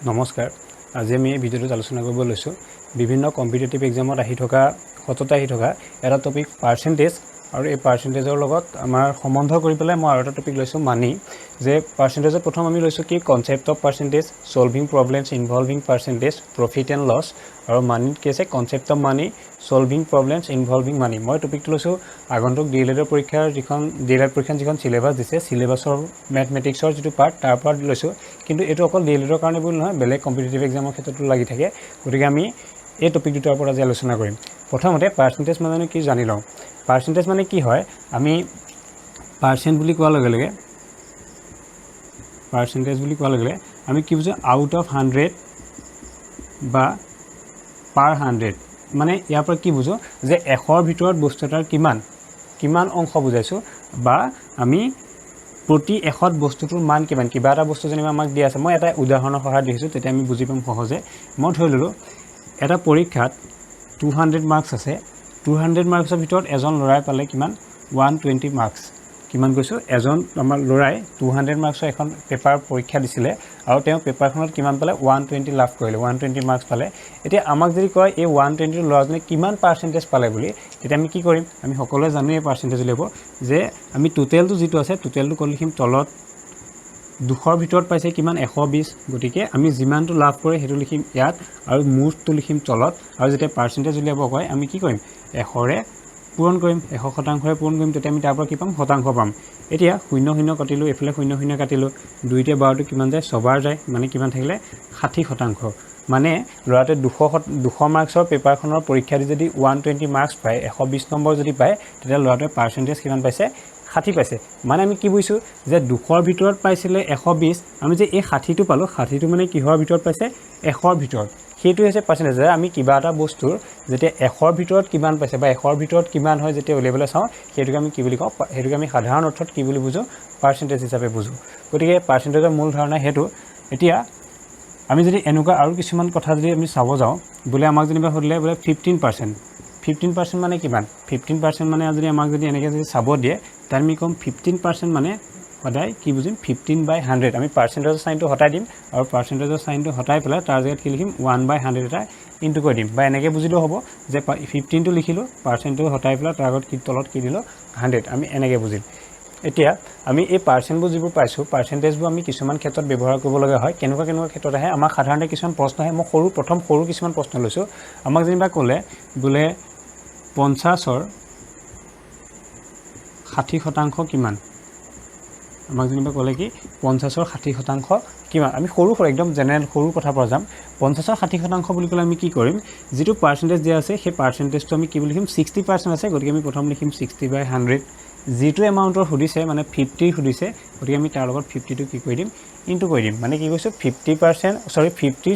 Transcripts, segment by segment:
নমস্কাৰ আজি আমি এই ভিডিঅ'টোত আলোচনা কৰিব লৈছোঁ বিভিন্ন কম্পিটিটিভ এক্সামত আহি থকা এটা টপিক পাৰ্চেন্টেজ আৰু এই পাৰ্চেন্টেজৰ লগত আমাৰ সম্বন্ধ কৰি পেলাই মই আৰু এটা টপিক লৈছোঁ মানি যে পাৰ্চেন্টেজত প্ৰথম আমি লৈছোঁ কি concept of percentage solving problems involving percentage profit and loss আৰু মানিত কি আছে concept of money solving problems involving money মই টপিকটো লৈছোঁ আগন্তুক ডিএলএডৰ পৰীক্ষাৰ যিখন সিলেবাস দিছে সিলেবাসৰ ম্যাথমেটিক্সৰ যেটো পাৰ্ট তাৰ পৰা লৈছোঁ কিন্তু এটো অকল ডিএলএডৰ কাৰণে বুলি নহয় বেলেগ কম্পিটিটিভ এক্সামৰ ক্ষেত্ৰতো লাগি থাকে গতিকে আমি এই টপিক দুটাৰ ওপৰত আজি আলোচনা কৰিম প্ৰথমতে পাৰ্চেন্টেজ মানে কি জানি লওঁ পাৰ্চেন্টেজ মানে কি হয় আমি পাৰ্চেন্ট বুলি কোৱাৰ লগে লগে আমি কি বুজো আউট অফ 100 বা পাৰ 100 মানে ইয়াৰ পৰা কি বুজো যে 100ৰ ভিতৰত বস্তু এটাৰ কিমান অংশ বুজাইছো বা আমি প্ৰতি 100 বস্তুটোৰ মান কিবা এটা বস্তু যেনিবা আমাক দিয়া আছে মই এটা উদাহৰণৰ সহায়ত দেখিছো তেতিয়া আমি বুজি পাম সহজে মই ধৰি ললো এটা পৰীক্ষাত 200 মাৰ্কস আছে 200 মাৰ্কসৰ ভিতৰত এজন লৰাই পালে কিমান 120 মাৰ্কস কিমান কৈছো এজন আমাৰ লৰাই 200 মাৰ্কসৰ এখন পেপাৰ পৰীক্ষা দিছিলে আৰু তেওঁ পেপাৰখনত কিমান পালে 120 লাভ কৰিলে 120 মাৰ্কস পালে এতিয়া আমাক যদি কয় এই 120 ৰ লৰাজনে কিমান পাৰ্চেন্টেজ পালে বুলি তেতিয়া আমি কি কৰিম আমি সকলোৱে জানো এই পাৰ্চেন্টেজ ল'ব যে আমি টোটেলটো যেটো আছে টোটেলটো কৰি লিখিম তলত 200ৰ ভিতৰত পাইছে কিমান 120 গটিকে আমি যিমানটো লাভ কৰে হেতু লিখিম ইয়াত আৰু মুঠটো লিখিম তলত আৰু যেতিয়া পাৰ্চেন্টেজ উলিয়াব কয় আমি কি কৰিম 100ৰে পূৰণ কৰিম 100%ৰে পূৰণ কৰিম তেতিয়া আমি তাৰ পৰা কি পাম শতাংশ পাম এতিয়া 00 কাটিলো এফালে 00 কাটিলো 2 তে 12 টো কিমান যায় সবাৰ যায় মানে কিমান থাকিলে 60% মানে লৰাতে 200 মাৰ্কসৰ পেপাৰখনৰ পৰীক্ষা দি যদি 120 মাৰ্কস পায় 120 নম্বৰ যদি পায় তেতিয়া লৰাতে পাৰ্চেন্টেজ কিমান পাইছে 60 পাইছে মানে আমি কি বুজিছো যে 200ৰ ভিতৰত পাইছিলে 120 আমি যে এই 60 টো পালো 60 টো মানে কিহৰ ভিতৰত পাইছে 100ৰ ভিতৰত হেতু হৈছে পাৰ্চেন্টেজ আমি কিবা এটা বস্তুৰ যেতে 100ৰ ভিতৰত কিমান পাইছে বা 100ৰ ভিতৰত কিমান হয় যেতে উলিয়াবলৈ চাও হেতুকে আমি কি বুলি কওঁ হেতুকে আমি সাধাৰণ অৰ্থত কি বুলি বুজো পাৰ্চেন্টেজ হিচাপে বুজো গতিকে পাৰ্চেন্টেজৰ মূল ধাৰণা হেতু এতিয়া আমি যদি এনেকুৱা আৰু কিছুমান কথা যদি আমি চাব যাও বলে আমাক যেনিবা হলে বলে 15% মানে কিমান 15% মানে যদি আমাক যদি এনেকে যদি চাব দিয়ে তাৰ আমি কম 15% মানে সদায় কি বুজিম 15/100 আমি পাৰ্চেন্টেজৰ সাইনটো হটাই দিম আৰু পাৰ্চেন্টেজৰ সাইনটো হটাই পেলাই তাৰ জায়গাত কি লিখিম 1/100 এটা ইনটু কৰি দিম বা এনেকে বুজিলো হ'ব যে 15 টো লিখিলো পাৰ্চেন্টটো হটাই পেলাই তাৰ আগত কি তলত কি দিলো 100 আমি এনেকে বুজিম এতিয়া আমি এই পাৰ্চেন্ট বুজিব পাইছো পাৰ্চেন্টেজ বু আমি কিছুমান ক্ষেত্ৰত ব্যৱহাৰ কৰিব লগা হয় কেনেকুৱা ক্ষেত্ৰত আহে আমাৰ সাধাৰণতে কিছুমান প্ৰশ্ন আহে মই প্ৰথম কিছুমান প্ৰশ্ন লৈছো আমাক যেনিবা ক'লে বোলে 50ৰ 60% কিমান আমাক যেনিবা ক'লে কি 50ৰ 60% কিমান আমি সৰু একদম জেনাৰেল সৰু কথা পৰা যাম 50ৰ 60% বুলি ক'লে আমি কি কৰিম যেটো পাৰ্চেন্টেজ দিয়া আছে সেই পাৰ্চেন্টেজটো আমি কি বুলি লিখিম 60% আছে গতিকে আমি প্ৰথম লিখিম 60/100 যেটো এমাউন্টৰ hudiছে মানে 50 hudiছে গতিকে আমি তাৰ লগত 50 টো কি কৰি দিম ইনটু কৰি দিম মানে কি কৈছো 50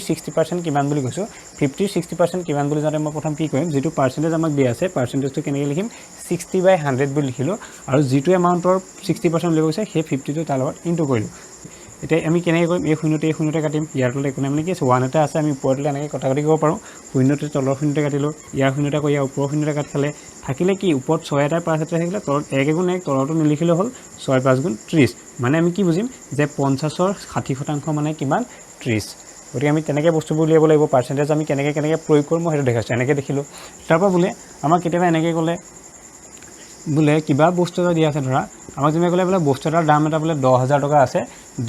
60% কিমান বুলি কৈছো 50 60% কিমান বুলি জানে মই প্ৰথম কি কৰিম যেটো পাৰ্চেন্টেজ আমাক দিয়া আছে পাৰ্চেন্টেজটো কেনেকৈ লিখিম 60/100 বুলি লিখিলো আৰু যেটো এমাউন্টৰ 60% লৈ গৈছে সেই 50 টো তাৰ লগত ইনটু কৰিলো এতিয়া আমি কেনেকৈ কৰিম এই শূন্যতে কাটিম ইয়াৰ তলে কোনে মানে কি আছে 1 এটা আছে আমি ওপৰলে এনেকৈ কথা কৰিব পাৰো শূন্যতে তলৰ শূন্যতে কাটিলো ইয়াৰ শূন্যটা কৈ ইয়াৰ ওপৰৰ শূন্যটা কাট খালে থাকিলে কি ওপৰত 6 এটা 5 এটা থাকিলে তলত 1 গুণ 1 তলৰটো নিলিখিলে হল 6 5 গুণ 30 মানে আমি কি বুজিম যে 50ৰ 60% মানে কিমান 30 গতিকে আমি তেনেকৈ বস্তুবোৰ উলিয়াব লাগিব পাৰ্চেন্টেজ আমি কেনেকৈ প্ৰয়োগ কৰিম মই হেতু দেখাইছো এনেকৈ দেখিলো তাৰপৰা বোলে আমাক কেতিয়াবা এনেকৈ ক'লে বোলে কিবা বস্তু এটা দিয়া আছে ধৰা আমাক যেনে ক'লে বোলে বস্তু এটাৰ দাম এটা বোলে 10000 টকা আছে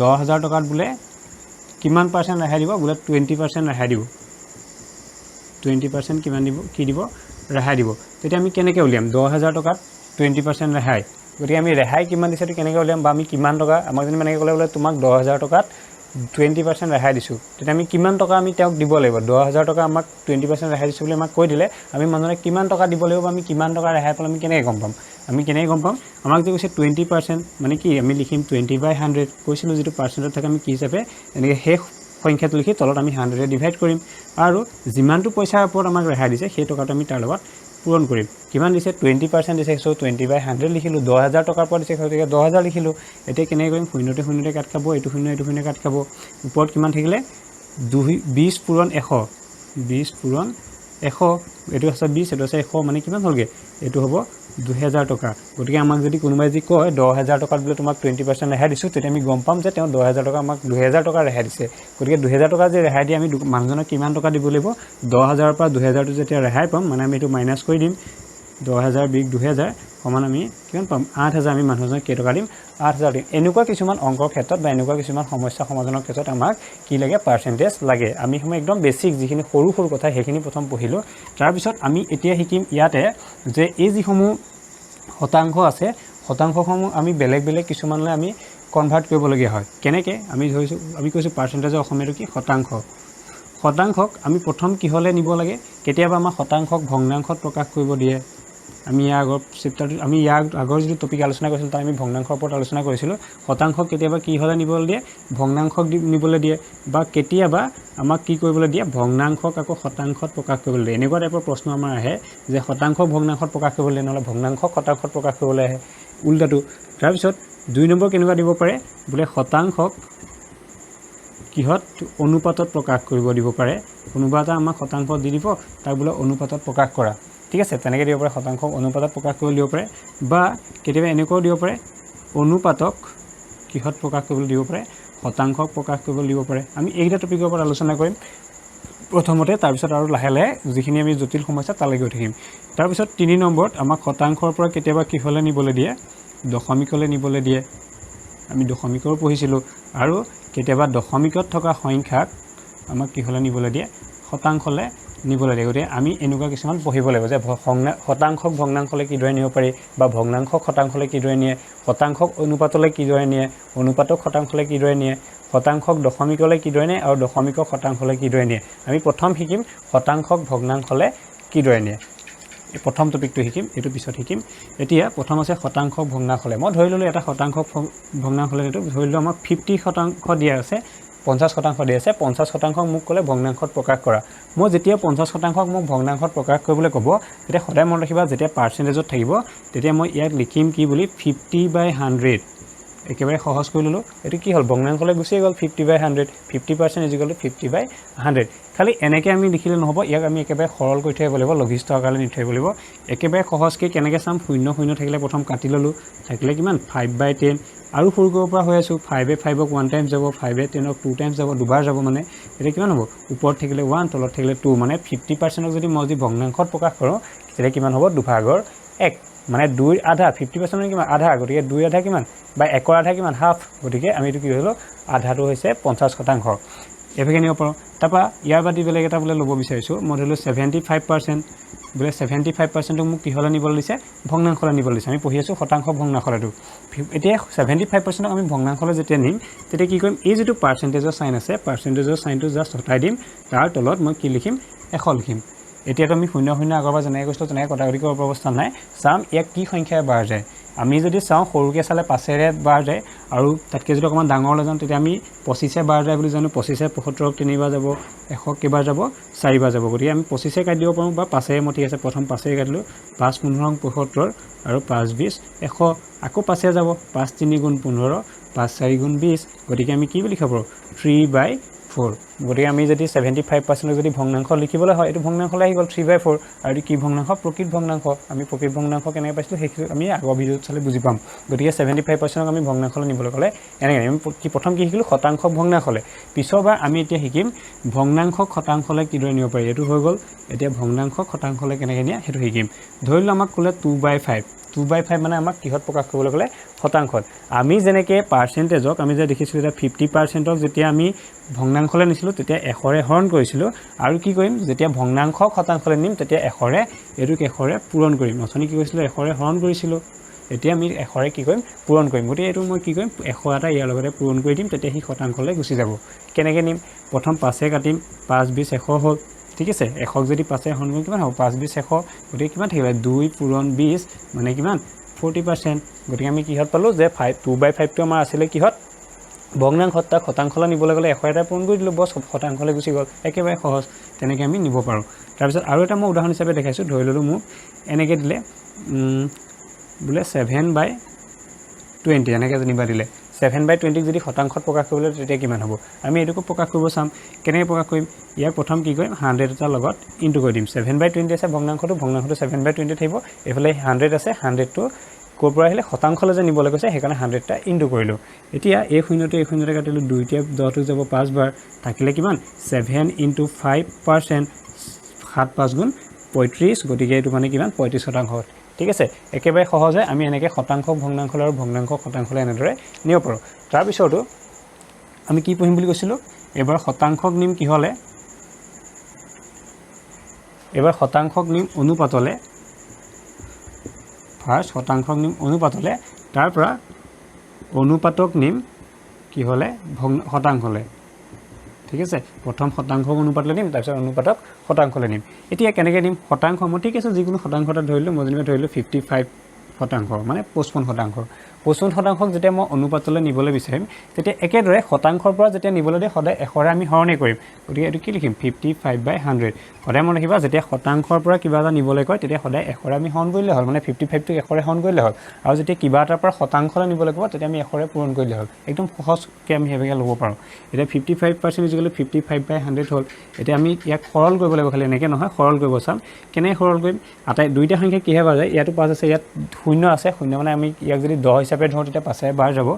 10000 টকাত বোলে কিমান পাৰ্চেন্ট ৰেহাই দিব বোলে 20% ৰেহাই দিব 20% কিমান দিব কি দিব ৰেহাই দিব তেতিয়া আমি কেনেকৈ উলিয়াম 10000 টকাত 20% ৰেহাই গতিকে আমি ৰেহাই কিমান দিছে কেনেকৈ উলিয়াম বা আমি কিমান টকা আমাক যেনে মানে ক'লে বোলে তোমাক 10000 টকাত 20% ৰেহাই দিছো তেতিয়া আমি কিমান টকা আমি তেওঁক দিব লাগিব 10000 টকা আমাক 20% ৰেহাই দিছো বুলি আমাক কৈ দিলে আমি মানুহৰে কিমান টকা দিব লাগিব আমি কিমান টকা ৰেহাই পালে আমি কেনেকৈ গম পাম আমাক যে কৈছে 20% মানে কি আমি লিখিম 20/100 কৈছিলো যেটো পাৰ্চেন্টত থাকে আমি কি হিচাপে এনেকৈ শেষ সংখ্যাটো লিখি তলত আমি 100 ৰে ডিভাইড কৰিম আৰু যিমানটো পইচাৰ ওপৰত আমাক ৰেহাই দিছে সেই টকাটো আমি তাৰ লগত পূৰণ কৰিম কিমান দিছে 20% দিছে সো 20/100 লিখিলো 10000 টকাৰ পৰা দিছে গতিকে 10000 লিখিলো এতিয়া কেনেকৈ কৰিম শূন্যতে কাট খাব এইটো শূন্য কাট খাব ওপৰত কিমান থাকিলে 20 পূৰণ 100 20 পূৰণ 100 এটো আছে 20 এটো আছে 100 মানে কিমান হ'লগে এটো হ'ব 2000 টকা গতিকে আমাক যদি কোনোবাই যদি কয় 10000 টকাত বোলে তোমাক 20% ৰেহাই দিছোঁ তেতিয়া আমি গম পাম যে তেওঁ 10000 টকা আমাক 2000 টকা ৰেহাই দিছে গতিকে 2000 টকা যে ৰেহাই দিয়ে আমি মানুহজনক কিমান টকা দিব লাগিব 10000 পৰা 2000 টো যেতিয়া ৰেহাই পাম মানে আমি এটো মাইনাস কৰি দিম 10000 বিগ 2000 সমান আমি কিমান পাম 8000 আমি মানুহজনক কেই টকা দিম 8000 দিম এনেকুৱা কিছুমান অংকৰ ক্ষেত্ৰত বা এনেকুৱা কিছুমান সমস্যা সমাধানৰ ক্ষেত্ৰত আমাক কি লাগে পাৰ্চেন্টেজ লাগে আমি সময় একদম বেসিক যিখিনি সৰু সৰু কথা সেইখিনি প্ৰথম পঢ়িলো তাৰ পিছত আমি এতিয়া শিকিম ইয়াতে যে এই যিসমূহ শতাংশ আছে শতাংশসমূহ আমি বেলেগ বেলেগ কিছুমানলৈ আমি কনভাৰ্ট কৰিবলগীয়া হয় কেনেকৈ আমি ধৰিছো আমি কৈছো পাৰ্চেন্টেজৰ অসমীয়াটো কি শতাংশ শতাংশক আমি প্ৰথম কি হলে নিব লাগে কেতিয়াবা আমাৰ শতাংশক ভগ্নাংশত প্ৰকাশ কৰিব দিয়ে আমি আগৰ চেপ্টাৰটো আমি আগৰ যি টপিক আলোচনা কৰিছিল তাৰ আমি ভগ্নাংশৰ ওপৰত আলোচনা কৰিছিল শতাংশক কেতিয়াবা কি হলে নিবলৈ দিয়ে ভগ্নাংশক নিবলৈ দিয়ে বা কেতিয়াবা আমাক কি কৰিবলৈ দিয়ে ভগ্নাংশক আকৌ শতাংশত প্ৰকাশ কৰিবলৈ দিয়ে এনেকুৱা টাইপৰ প্ৰশ্ন আমাৰ আহে যে শতাংশক ভগ্নাংশত প্ৰকাশ কৰিবলৈ নহলে ভগ্নাংশক শতাংশত প্ৰকাশ কৰিবলৈ আহে উল্টাটো তাৰ পিছত 2 নম্বৰ কেনেকুৱা দিব পাৰে বোলে শতাংশক কিহত অনুপাতত প্ৰকাশ কৰিব দিব পাৰে কোনোবা এটা আমাক শতাংশ দি দিব তাক বোলে অনুপাতত প্ৰকাশ কৰা ঠিক আছে তেনেকৈ দিব পাৰে শতাংশক অনুপাতত প্ৰকাশ কৰিব দিব পাৰে বা কেতিয়াবা এনেকৈ দিব পাৰে অনুপাতক কিহত প্ৰকাশ কৰিবলৈ দিব পাৰে শতাংশক প্ৰকাশ কৰিবলৈ দিব পাৰে আমি এইটা টপিকৰ ওপৰত আলোচনা কৰিম প্ৰথমতে তাৰ পিছত আৰু লাহে লাহে যিখিনি আমি জটিল সমস্যা তালৈ গৈ থাকিম তাৰ পিছত 3 নম্বৰত আমাক শতাংশৰ পৰা কেতিয়াবা কি হলে নিবলৈ দিয়ে দশমিকলৈ নিবলৈ দিয়ে আমি দশমিকৰ পঢ়িছিলো আৰু কেতিয়াবা দশমিকত থকা সংখ্যাক আমাক কি হলে নিবলৈ দিয়ে শতাংশলৈ নিবলৈ দিয়ে গতিকে আমি এনেকুৱা কিছুমান পঢ়িব লাগিব যে শতাংশক ভগ্নাংশলৈ কিদৰে নিব পাৰি বা ভগ্নাংশক শতাংশলৈ কিদৰে নিয়ে শতাংশক অনুপাতলৈ কিদৰে নিয়ে অনুপাতক শতাংশলৈ কিদৰে নিয়ে শতাংশক দশমিকলৈ কিদৰে নিয়ে আৰু দশমিকক শতাংশলৈ কিদৰে নিয়ে আমি প্ৰথম শিকিম শতাংশক ভগ্নাংশলৈ কিদৰে নিয়ে এই প্ৰথম টপিকটো শিকিম এটো পিছত শিকিম এতিয়া প্ৰথম আছে শতাংশক ভগ্নাংশলৈ মই ধৰি ললো এটা শতাংশক ভগ্নাংশলৈ এটো ধৰি ললো আমাক 50% দিয়া আছে 50% দিয়া আছে 50% মোক ক'লে ভগ্নাংশত প্ৰকাশ কৰা মই যেতিয়া 50% মোক ভগ্নাংশত প্ৰকাশ কৰিবলৈ ক'ব তেতিয়া সদায় মনত ৰাখিবা যেতিয়া পাৰ্চেন্টেজত থাকিব তেতিয়া মই ইয়াত লিখিম কি বুলি 50/100 একেবাৰে সহজ কৰি ললো এটো কি হল ভগ্নাংশলৈ গুছি গল 50/100 50% 50/100 খালি এনেকৈ আমি লিখিলে নহব ইয়াক আমি একেবাৰে সৰল কৰি থৈব লাগিব লঘিষ্ঠ আকাৰলৈ নি থৈব লাগিব একেবাৰে সহজকৈ কেনেকৈ চাম 0 থাকিলে প্ৰথম কাটি ললো থাকিলে কিমান 5/10 আৰু সৰু কৰিব পৰা হৈ আছো 5/5ক 1 টাইম যাব 5/10ক 2 টাইম যাব দুবাৰ যাব মানে এটা কিমান হ'ব ওপৰত থাকিলে 1 তলত থাকিলে 2 মানে 50%ক যদি মই ভগ্নাংশত প্ৰকাশ কৰো তেতিয়া কিমান হ'ব 2/1 মানে 2 আধা 50% কিমান আধা গতিকে 2 আধা কিমান বা 1 আধা কিমান হাফ গতিকে আমি এটো কি হলো আধাটো হৈছে 50% এফেকে নিব পাৰো তাপা ইয়াৰ বাদি বেলেগ এটা বলে লব বিচাৰিছো মই ধৰিলো 75% বলে 75% মোক কি হলে নিবলৈ দিছে ভগ্নাংশলৈ নিবলৈ দিছে আমি পঢ়ি আছো শতাংশ ভগ্নাংশলৈটো এতিয়া 75% আমি ভগ্নাংশলৈ যেতিয়া নিম তেতিয়া কি কৰিম এই যেটো পাৰ্চেন্টেজৰ সাইন আছে পাৰ্চেন্টেজৰ সাইনটো জাস্ট হটাই দিম তাৰ তলত মই কি লিখিম 100 লিখিম এতিয়া আমি 00 আগৰবা জনাই গৈছো তেনেকৈ কটাকটি কৰাৰ অৱস্থা নাই সাম এক কি সংখ্যায় বাঢ় যায় আমি যদি চাও সৰুকে চালে 5 ৰে বাঢ় যায় আৰু তাতকে যদি অকমান ডাঙৰ লৈ যাম তেতিয়া আমি 25 এ বাঢ় যায় বুলি জানো 25 এ 75ক 3 বাৰ যাব 100 কেবাৰ যাব 4 বাৰ যাব গতিকে আমি 25 এ কাটি দিব পাৰো বা 5 এ মতি আছে প্ৰথম 5 এ কাটিলো 5 15 75 আৰু 5 20 100 আকৌ 5 এ যাব 5 3 গুণ 15 5 4 গুণ 20 গতিকে আমি কি বুলি লিখিব 3/4 গতিকে আমি যদি 75% যদি ভগ্নাংশ লিখিবলৈ হয় এটো ভগ্নাংশলৈ আহি গল 3/4 আৰু কি ভগ্নাংশ প্ৰকৃত ভগ্নাংশ আমি প্ৰকৃত ভগ্নাংশ কেনেকৈ পাইছিলো সেই আমি আগৰ ভিডিওত চালে বুজি পাম গতিকে 75% আমি ভগ্নাংশলৈ নিবলৈ ক'লে এনেকৈ আমি কি প্ৰথম কি শিকিলো শতাংশক ভগ্নাংশলৈ পিছৰবাৰ আমি এতিয়া শিকিম ভগ্নাংশক শতাংশলৈ কিদৰে নিব পাৰি এটো হৈ গল এতিয়া ভগ্নাংশক শতাংশলৈ কেনেকৈ নিয়া হেতু শিকিম ধৰিলো আমাক ক'লে 2/5 2/5 মানে আমাক কিহত প্ৰকাশ কৰিবলৈ ক'লে শতাংশত আমি যেনেকৈ পাৰ্চেন্টেজক আমি যে দেখিছিলো যে 50%ক যেতিয়া আমি ভগ্নাংশলৈ নিছিলো তেতিয়া 100ৰে হৰণ কৰিছিলো আৰু কি কৰিম যেতিয়া ভগ্নাংশক শতাংশলৈ নিম তেতিয়া 100ৰে এটোক 100ৰে পূৰণ কৰিম অথনি কি কৰিছিলো 100ৰে হৰণ কৰিছিলো এতিয়া আমি 100ৰে কি কৰিম পূৰণ কৰিম গতি এটো মই কি কৰিম 100 এটা ইয়াৰ লগতে পূৰণ কৰি দিম তেতিয়া হি শতাংশলৈ গুছি যাব কেনেকৈ নিম প্ৰথম 5 এ কাটিম 5 20 100 হ'ল ঠিক আছে 100ক যদি 5 এ হৰণ কৰিম কিমান হ'ব 5 20 100 গতি কিমান থাকিলে 2 পূৰণ 20 মানে কিমান 40% গতিকে আমি কিহত পালো যে 2/5 টো আমাৰ আছিল কিহত ভগ্নাংশত তাক শতাংশলৈ নিবলৈ গলে 100 এটা পূৰণ কৰি দিলো বস শতাংশলৈ গুছি গল একেবাৰে সহজ তেনেকৈ আমি নিব পাৰো তাৰ পিছত আৰু এটা মই উদাহৰণ হিচাপে দেখাইছো ধৰি ললো মোক এনেকৈ দিলে বোলে 7/20 এনেকৈ জানিবা দিলে 7/20 যদি শতাংশত প্ৰকাশ কৰিবলৈ তেতিয়া কিমান হ'ব আমি এইটোকো প্ৰকাশ কৰিব চাম কেনেকৈ প্ৰকাশ কৰিম ইয়াৰ প্ৰথম কি কৰিম 100 এটাৰ লগত ইনটু কৰি দিম 7/20 আছে ভগ্নাংশটো 7/20 থাকিব এফালে 100 আছে 100টো ক'ৰ পৰা আহিলে শতাংশলৈ যে নিবলৈ কৈছে সেইকাৰণে 100টা ইনটু কৰিলোঁ এতিয়া এই শূন্যতে কাটিলোঁ 2 টিয়া 10টো যাব 5 বাৰ থাকিলে কিমান 7 × 5% 7 5 গুণ 35 গতিকে এইটো মানে কিমান 35% ঠিক আছে একেবাৰে সহজে আমি এনেকৈ শতাংশ ভগ্নাংশলৈ আৰু ভগ্নাংশ শতাংশলৈ এনেদৰে নিব পাৰোঁ তাৰপিছতো আমি কি পঢ়িম বুলি কৈছিলোঁ এবাৰ শতাংশক নিম কি হ'লে এবাৰ শতাংশক নিম অনুপাতলে ফাৰ্ষ্ট শতাংশক নিম অনুপাতলে তাৰ পৰা অনুপাতক নিম কি হ'লে শতাংশলে ঠিক আছে প্ৰথম শতাংশক অনুপাতলে নিম তাৰপিছত অনুপাতক শতাংশলে নিম এতিয়া কেনেকৈ নিম শতাংশ মই ঠিক আছে যিকোনো শতাংশটা ধৰিলোঁ মই যেনিবা ধৰিলোঁ 55% মানে 55% যেতিয়া মই অনুপাতলৈ নিবলৈ বিচাৰিম তেতিয়া একেদৰে শতাংশৰ পৰা যেতিয়া নিবলৈ দিয়ে সদায় এশৰে আমি হৰণে কৰিম গতিকে এইটো কি লিখিম 55/100 সদায় মনত ৰাখিবা যেতিয়া শতাংশৰ পৰা কিবা এটা নিবলৈ কয় তেতিয়া সদায় এশৰে আমি হৰণ কৰিলে হ'ল মানে 55টোক এশৰে হৰণ কৰিলে হ'ল আৰু যেতিয়া কিবা এটাৰ পৰা শতাংশলৈ নিবলৈ ক'ব তেতিয়া আমি এশৰে পূৰণ কৰিলে হ'ল একদম সহজকৈ আমি সেইভাগে ল'ব পাৰোঁ এতিয়া 55% ইকুৱেল 55/100 হ'ল এতিয়া আমি ইয়াক সৰল কৰিব লাগিব খালি এনেকৈ নহয় সৰল কৰিব চাম কেনেকৈ সৰল কৰিম আটাই দুইটা সংখ্যা কিহে বাৰ যায় ইয়াতো 5 আছে ইয়াত 0 আছে 0 মানে আমি ইয়াক যদি 10 হিচাপে ধৰোঁ তেতিয়া 5 বাৰ যাব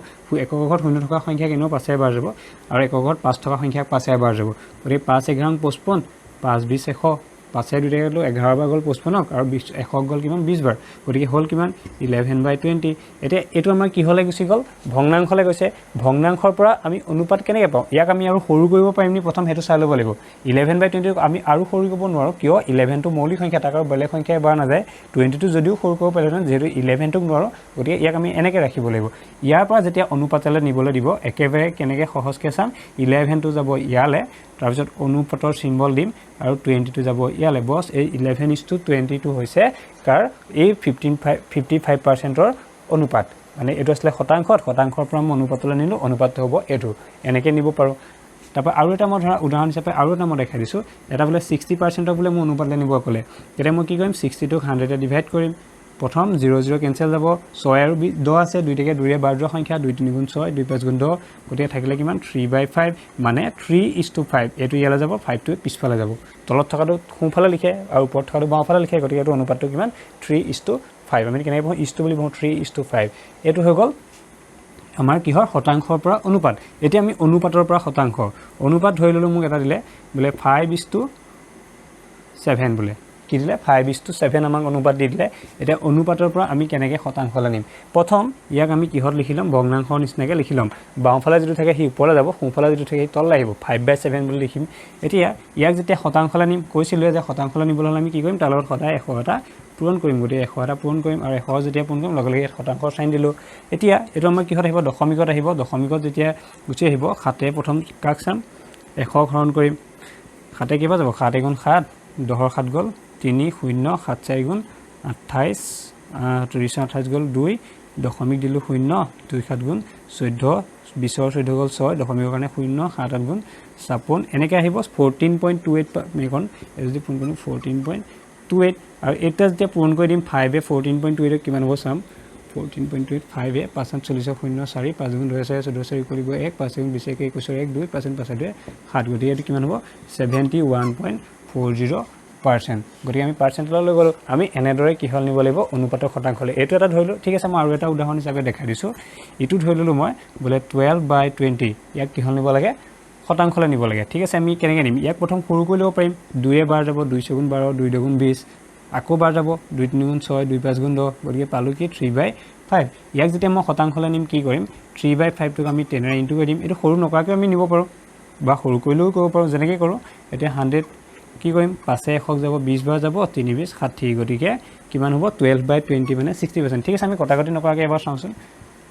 একক ঘৰত 0 থকা সংখ্যা এনেও 5 বাৰ যাব আৰু একক ঘৰত 5 থকা সংখ্যা 5 বাৰ যাব গতিকে 5 × 11 = 55 5 × 20 = 100 5 দুটা গ'লো 11 বাৰ গ'ল 55 আৰু 100 গ'ল কিমান 20 বাৰ গতিকে হ'ল কিমান 11/20 এতিয়া এইটো আমাৰ কিহলৈ গুচি গ'ল ভগ্নাংশলৈ গৈছে ভগ্নাংশৰ পৰা আমি অনুপাত কেনেকৈ পাওঁ ইয়াক আমি আৰু সৰু কৰিব পাৰিম নি প্ৰথম সেইটো চাই ল'ব লাগিব 11/20 আমি আৰু সৰু কৰিব নোৱাৰোঁ কিয় 11টো মৌলিক সংখ্যা তাক আৰু বেলেগ সংখ্যাই বাৰ নাযায় 20টো যদিও সৰু কৰিব পাৰিলেহেঁতেন যিহেতু 11টোক নোৱাৰোঁ গতিকে ইয়াক আমি এনেকৈ ৰাখিব লাগিব ইয়াৰ পৰা যেতিয়া অনুপাতলৈ নিবলৈ দিব একেবাৰে কেনেকৈ সহজকৈ চাম 11টো যাব ইয়ালৈ তাৰপিছত অনুপাতৰ চিম্বল দিম আৰু 20টো যাব ইয়ালৈ বছ এই 11:20 হৈছে কাৰ এই 55%ৰ অনুপাত মানে এইটো আছিলে শতাংশৰ পৰা মই অনুপাতলৈ নিলোঁ অনুপাতটো হ'ব এইটো এনেকৈ নিব পাৰোঁ তাৰপৰা আৰু এটা মই ধৰা উদাহৰণ হিচাপে আৰু এটা মই দেখাই দিছোঁ এটা বোলে 60% বোলে মই অনুপাতলৈ নিব ক'লে তেতিয়া মই কি কৰিম 60টোক 100 ডিভাইড কৰিম প্ৰথম 0 কেঞ্চেল যাব 6 আৰু 10 আছে 2 2 বাৰ যোৱা সংখ্যা 2 3 গুণ 6 2 5 গুণ 10 গতিকে থাকিলে কিমান 3/5 মানে 3:5 এইটো ইয়ালৈ যাব 5টো পিছফালে যাব তলত থকাটো সোঁফালে লিখে আৰু ওপৰত থকাটো বাওঁফালে লিখে গতিকে এইটো অনুপাতটো কিমান 3:5 আমি কেনেকৈ পঢ়োঁ ইছটো বুলি পঢ়োঁ 3:5 এইটো হৈ গ'ল আমাৰ কিহৰ শতাংশৰ পৰা অনুপাত এতিয়া আমি অনুপাতৰ পৰা শতাংশ অনুপাত ধৰি ল'লোঁ মোক এটা দিলে বোলে 5:7 বোলে কি দিলে 5:7 আমাক অনুপাত দি দিলে এতিয়া অনুপাতৰ পৰা আমি কেনেকৈ শতাংশলৈ নিম প্ৰথম ইয়াক আমি কিহত লিখি ল'ম ভগ্নাংশৰ নিচিনাকৈ লিখি ল'ম বাওঁফালে যিটো থাকে সি ওপৰলৈ যাব সোঁফালে যিটো থাকে সি তললৈ আহিব 5/7 বুলি লিখিম এতিয়া ইয়াক যেতিয়া শতাংশলৈ নিম কৈছিলোঁ যে শতাংশলৈ নিবলৈ হ'লে আমি কি কৰিম তাৰ লগত সদায় 100 এটা পূৰণ কৰিম গতিকে 100 এটা পূৰণ কৰিম আৰু 100 যেতিয়া পূৰণ কৰিম লগে লগে ইয়াত শতাংশৰ চাইন দিলোঁ এতিয়া এইটো আমাৰ কিহত আহিব দশমিকত আহিব দশমিকত যেতিয়া গুচি আহিব 7 প্ৰথম কাক চাম 100 হৰণ কৰিম 7 কিবা যাব 7 × 7 10 7 গ'ল 3 0 7 4 গুণ 28 28 গ'ল 2 দশমিক দিলোঁ 0 2 7 গুণ 14 20 14 গ'ল 6 দশমিকৰ কাৰণে 0 7 8 গুণ 56 এনেকৈ আহিব 14.28 এইখন যদি পূৰণ কৰিম 14.28 আৰু এটা যেতিয়া পূৰণ কৰি দিম 5 14.28 কিমান হ'ব চাম 14.28 5 5 40 0 4 5 গুণ 2 4 14 কৰিব 1 5 গুণ 20 21 1 2 5 5 2 7 গতিকে এইটো কিমান হ'ব 71.40% গতিকে আমি পাৰ্চেণ্টলৈ লৈ গ'লোঁ আমি এনেদৰে কিহল নিব লাগিব অনুপাতৰ শতাংশলৈ এইটো এটা ধৰিলোঁ ঠিক আছে মই আৰু এটা উদাহৰণ হিচাপে দেখাই দিছোঁ এইটো ধৰি ল'লোঁ মই বোলে 12/20 ইয়াক কিহল নিব লাগে শতাংশলৈ নিব লাগে ঠিক আছে আমি কেনেকৈ নিম ইয়াক প্ৰথম সৰু কৰি ল'ব পাৰিম 2 বাৰ যাব 2 4 গুণ 12 2 2 গুণ 20 আকৌ বাৰ যাব 2 3 গুণ 6 2 5 গুণ 10 গতিকে পালোঁ কি 3/5 ইয়াক যেতিয়া মই শতাংশলৈ নিম কি কৰিম 3/5টোক আমি 10 ইনটু কৰি দিম এইটো সৰু নকৰাকৈ আমি নিব পাৰোঁ বা সৰু কৰিলেও কৰিব পাৰোঁ যেনেকৈ কৰোঁ এতিয়া 100 কি কৰিম 5 100 যাব 20 বাৰ যাব 3 20 60 গতিকে কিমান হ'ব 12/20 মানে 60% ঠিক আছে আমি কটাকটি নকৰাকৈ এবাৰ চাওঁচোন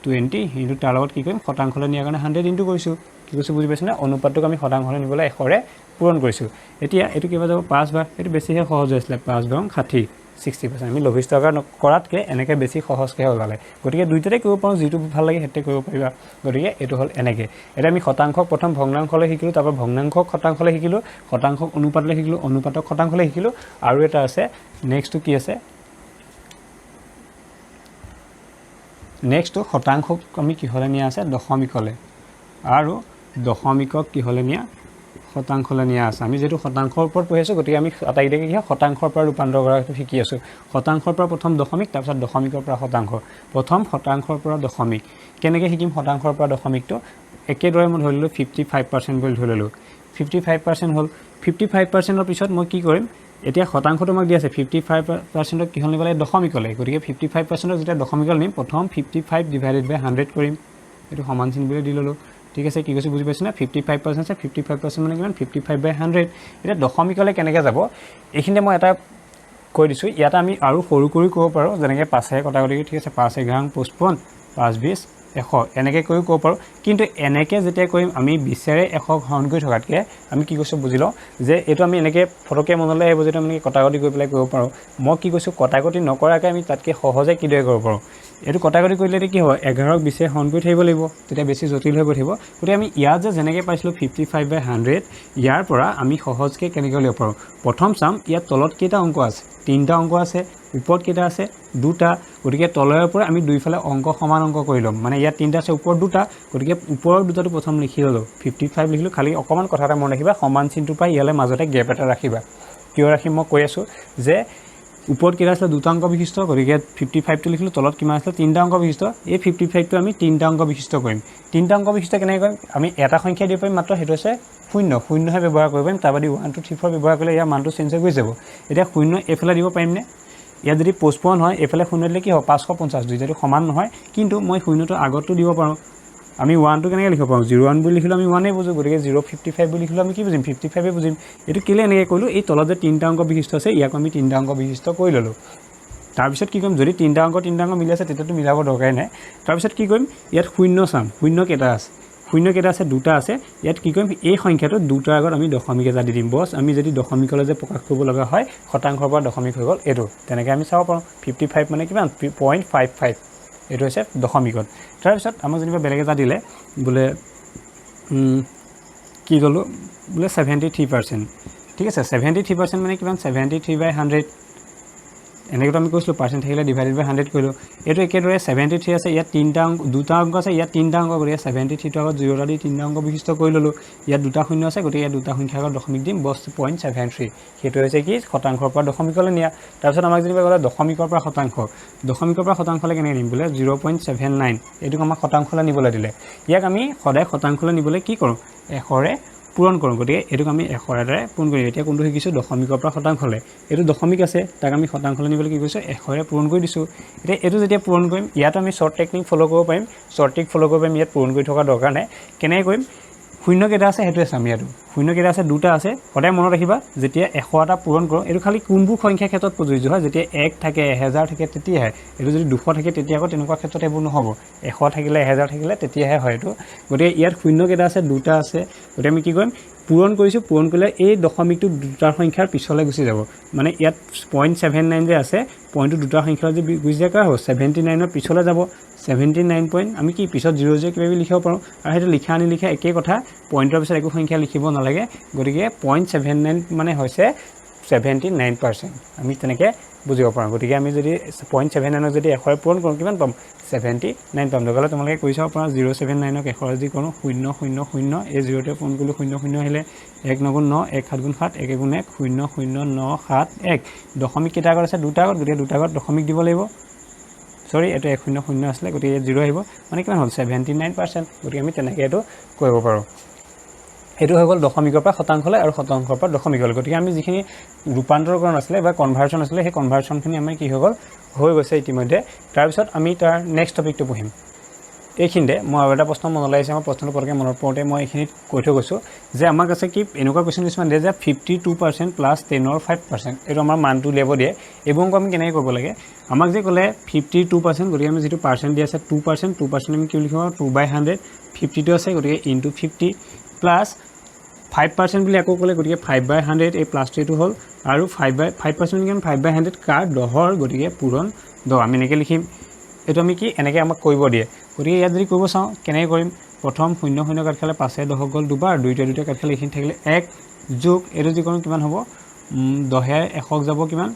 20 ইনটু তাৰ লগত কি কৰিম শতাংশলৈ নিয়াৰ কাৰণে 100 ইনটু কৰিছোঁ কি কৈছোঁ বুজি পাইছেনে অনুপাতটোক আমি শতাংশলৈ নিবলৈ 100ৰে পূৰণ কৰিছোঁ এতিয়া এইটো কিবা যাব 5 বাৰ এইটো বেছিহে সহজ হৈছিলে 5 বাৰ 60 60% আমি লঘিষ্ঠ আকাৰ কৰাতকৈ এনেকৈ বেছি সহজকৈ ওলালে গতিকে দুইটাতে কৰিব পাৰোঁ যিটো ভাল লাগে সেইটোতে কৰিব পাৰিবা গতিকে এইটো হ'ল এনেকৈ এতিয়া আমি শতাংশক প্ৰথম ভগ্নাংশলৈ শিকিলোঁ তাৰপৰা ভগ্নাংশক শতাংশলৈ শিকিলোঁ শতাংশক অনুপাতলৈ শিকিলোঁ অনুপাতক শতাংশলৈ শিকিলোঁ আৰু এটা আছে নেক্সটটো কি আছে নেক্সটটো শতাংশক আমি কিহলে নিয়া আছে দশমিকলে আৰু দশমিকক কিহলে নিয়া শতাংশলে নিয়া আছে আমি যেটো শতাংশৰ ওপৰত পঢ়ি আছো গতি আমি আটাইকেইটা কি শতাংশৰ পৰা ৰূপান্তৰ কৰাটো শিকি আছো শতাংশৰ পৰা প্ৰথম দশমিক তাৰপিছত দশমিকৰ পৰা শতাংশ প্ৰথম শতাংশৰ পৰা দশমিক কেনেকৈ শিকিম শতাংশৰ পৰা দশমিকটো একেদৰে মই ধৰিলো 55% বুলি ধৰিলো 55% হল 55%ৰ পিছত মই কি কৰিম এতিয়া শতাংশটো মোক দি আছে 55%ক কি হল নিবলে দশমিকলে গতিকে 55%ক যেতিয়া দশমিকলে নিম প্ৰথম 55 ডিভাইডেড বাই 100 কৰিম এটো সমান চিন বুলি দি ললো ঠিক আছে কি কৈছে বুজি পাইছ না 55% আছে 55% মানে কিমান 55 বাই 100 এটা দশমিকলে কেনেকৈ যাব এইখিনিতে মই এটা কৈ দিছো ইয়াত আমি আৰু সৰু কৰি ক'ব পাৰো যেনেকৈ 5 কটাকটি ঠিক আছে 5 11 55 5 20 100 এনেকৈ কৈ ক'ব পাৰো কিন্তু এনেকৈ যেতিয়া কৰিম আমি 20 ৰে 100 হৰণ কৰি থকাতকে আমি কি কৈছো বুজি লও যে এটো আমি এনেকৈ ফটকে মনলৈ আহিব যেটো আমি কটাকটি কৰি পেলাই কৰিব পাৰো মই কি কৈছো কটাকটি নকৰাকে আমি তাতকে সহজে কি দৰে কৰিব পাৰো এটো কটাকটি কৰিলে কি হ'ব 11ক 20 হৰণ কৰি থাকিব লাগিব তেতিয়া বেছি জটিল হৈ পৰিব গতি আমি ইয়াত যে যেনেকৈ পাইছিলো 55 বাই 100 ইয়াৰ পৰা আমি সহজকে কেনেকৈ লিখিব পাৰো প্ৰথম চাম ইয়াত তলত কেইটা অংক আছে তিনটা অংক আছে ওপৰত কেইটা আছে দুটা গতিকে তলৰ পৰা আমি দুইফালে অংক সমান অংক কৰি লম মানে ইয়াত তিনটা আছে ওপৰত দুটা গতিকে ওপৰৰ দুটাটো প্ৰথম লিখি ললো 55 লিখিলো খালি অকমান কথা এটা মন ৰাখিবা সমান চিনটো পাই ইয়ালে মাজতে গ্যাপ এটা ৰাখিবা কিয় ৰাখিম মই কৈ আছো যে ওপৰত কেইটা আছে দুটা অংক বিশিষ্ট গতিকে 55 টো লিখিলো তলত কিমান আছে তিনটা অংক বিশিষ্ট এই 55 টো আমি তিনটা অংক বিশিষ্ট কৰিম তিনটা অংক বিশিষ্ট কেনেকৈ কৰিম আমি এটা সংখ্যা দিব পাৰিম মাত্ৰ হেতু আছে 0 0 হে ব্যৱহাৰ কৰিব পাৰিম তাৰবাদি 1 2 3 4 ব্যৱহাৰ কৰিলে ইয়াৰ মানটো চেঞ্জ হৈ যাব এতিয়া 0 এফালে দিব পাৰিম নে ইয়াত যদি পোষ্টপন হয় এফালে 0 দিলে কি হ'ব 550 দুইটাটো সমান নহয় কিন্তু মই 0 টো আগতো দিব পাৰো আমি 1 টো কেনেকৈ লিখিব পাৰো 01 বুলি লিখিলো আমি 1 এ বুজো গতিকে 055 বুলি লিখিলো আমি কি বুজিম 55 এ বুজিম এটো কেলে এনেকৈ কইলো এই তলত যে তিনটা অংক বিশিষ্ট আছে ইয়াক আমি তিনটা অংক বিশিষ্ট কৰি ললো তাৰ পিছত কি কৰিম যদি তিনটা অংক মিলি আছে তেতিয়াটো মিলাব দৰকাৰ নাই তাৰ পিছত কি কৰিম ইয়াত 0 চাম 0 কেটা আছে 0 কেটা আছে দুটা আছে ইয়াত কি কৰিম এই সংখ্যাটো দুটাৰ আগত আমি দশমিক এটা দি দিম বস আমি যদি দশমিকলে যে প্ৰকাশ কৰিব লগা হয় শতাংশৰ পৰা দশমিক হৈ গল এটো তেনেকৈ আমি চাব পাৰো 55 মানে কিমান 0.55 এটো আছে দশমিকত তাৰ পিছত আমাক যেনিবা বেলেগ এটা দিলে বোলে কি গলো বোলে 73% ঠিক আছে 73% মানে কিমান 73 বাই 100 এনেকৈ আমি কৈছিলো পার্সেন্ট থাকিলে ডিভাইডেড বাই 100 কৰিলো এটো একেদৰে 73 আছে ইয়াত তিনটা অংক দুটা অংক আছে ইয়াত তিনটা অংক গৰিয়া 73 টো আগত 0 টা দি তিনটা অংক বিশিষ্ট কৰি ললো ইয়াত দুটা শূন্য আছে গতিকে ইয়াত দুটা সংখ্যা আগত দশমিক দিম 0.73 হেতু হৈছে কি শতাংশৰ পৰা দশমিকলৈ নিয়া তাৰ পিছত আমাক যেনিবা গলে দশমিকৰ পৰা শতাংশলৈ কেনে নিম বোলে 0.79 এটোক আমাক শতাংশলৈ নিবলৈ দিলে ইয়াক আমি সদায় শতাংশলৈ নিবলৈ কি কৰো এশৰে পূৰণ কৰোঁ গতিকে এটোক আমি এশৰে পূৰণ কৰিম এতিয়া কোনটো শিকিছো দশমিকৰ পৰা শতাংশলে এটো দশমিক আছে তাক আমি শতাংশলৈ নিবলৈ কি কৈছো এশৰে পূৰণ কৰি দিছো এতিয়া এটো যেতিয়া পূৰণ কৰিম ইয়াত আমি শৰ্ট টেকনিক ফলো কৰিব পাৰিম শৰ্ট ট্ৰিক ফলো কৰিব পাৰিম ইয়াত পূৰণ কৰি থকা দৰকাৰ নাই কেনে কৰিম 0 কেটা আছে হেতু আছে আমি ইয়াত 0 কেটা আছে দুটা আছে সদায় মনত ৰাখিবা যেতিয়া 100 টা পূৰণ কৰোঁ এটো খালি কোনবোৰ সংখ্যা ক্ষেত্ৰত প্ৰযোজ্য হয় যেতিয়া 1 থাকে 1000 থাকে তেতিয়াহে এটো যদি 200 থাকে তেতিয়া আকৌ তেনেকুৱা ক্ষেত্ৰত এবোৰ নহব 100 থাকিলে 1000 থাকিলে তেতিয়াহে হয় এটো গতিকে ইয়াত 0 কেটা আছে দুটা আছে গতিকে আমি কি কৰিম পূৰণ কৰিছো পূৰণ কৰিলে এই দশমিকটো দুটাৰ সংখ্যাৰ পিছলৈ গুচি যাব মানে ইয়াত 0.79 যে আছে পইণ্টটো দুটা সংখ্যাৰ যে গুচি যায় কা হ'ব 79 ৰ পিছলৈ যাব 79 পইণ্ট আমি কি পিছত 00 কিবা লিখিব পাৰো আৰু হেতু লিখা আনি লিখা একে কথা পইণ্টৰ পিছত একো সংখ্যা লিখিব নালাগে গতিকে 0.79 মানে হৈছে 79% আমি তেনেকৈ বুজিব পাৰো গতিকে আমি যদি 0.79 যদি 100 পূৰণ কৰোঁ কিমান পাম 79 পাম দগলে তোমালোকে কৈ চাব পাৰা 079 ক 100 যদি কৰোঁ 000 এই 0 তে পূৰণ কৰিলে 00 আহিলে 1 9 9 1 7 7 1 1 1 00971 দশমিক কেটা আগত আছে দুটা আগত গতিকে দুটা আগত দশমিক দিব লাগিব সৰি এটো 100 আসলে গতিকে 0 আহিব মানে কিমান হল 79% গতিকে আমি তেনেকৈ এটো কৰিব পাৰো এটো হৈ গল দশমিকৰ পৰা শতাংশলৈ আৰু শতাংশৰ পৰা দশমিকলৈ গতিকে আমি যিখিনি ৰূপান্তৰকৰণ আছিল বা কনভাৰ্সন আছিল সেই কনভাৰ্সনখিনি আমাৰ কি হৈ গল হৈ গৈছে ইতিমধ্যে তাৰ পিছত আমি তাৰ নেক্সট টপিকটো পঢ়িম এইখিনিতে মই আৰু এটা প্ৰশ্ন মনলৈ আহিছে মই প্ৰশ্নটো পৰকে মনত পৰতে মই এইখিনিত কৈ থৈ গৈছো যে আমাক আছে কি এনেকুৱা কোৱেশ্চন কিছুমান দিয়ে যে 52% প্লাস 10 ৰ 5% এটো আমাৰ মানটো লেব দিয়ে এবং আমি কেনেকৈ কৰিব লাগে আমাক যে ক'লে 52% গতিকে আমি যেটো পার্সেন্ট দি আছে 2% আমি কি লিখিম 2/100 52 আছে গতিকে ইনটু 50 প্লাস 5% বুলি আকৌ ক'লে গতিকে 5/100 এই প্লাস টো হল আৰু 5% কিমান 5/100 কাৰ 10ৰ গতিকে পূৰণ 10 আমি এনেকৈ লিখিম এটো আমি কি এনেকৈ আমাক কৰিব দিয়ে গতিকে ইয়াত যদি কৰিব চাও কেনে কৰিম প্ৰথম 00 কাট খালে 5 10 গল দুবাৰ দুইটা কাট খালে এইখিনি থাকিলে 1 যোগ এটো যি কোন কিমান হ'ব 10 এ 100 যাব কিমান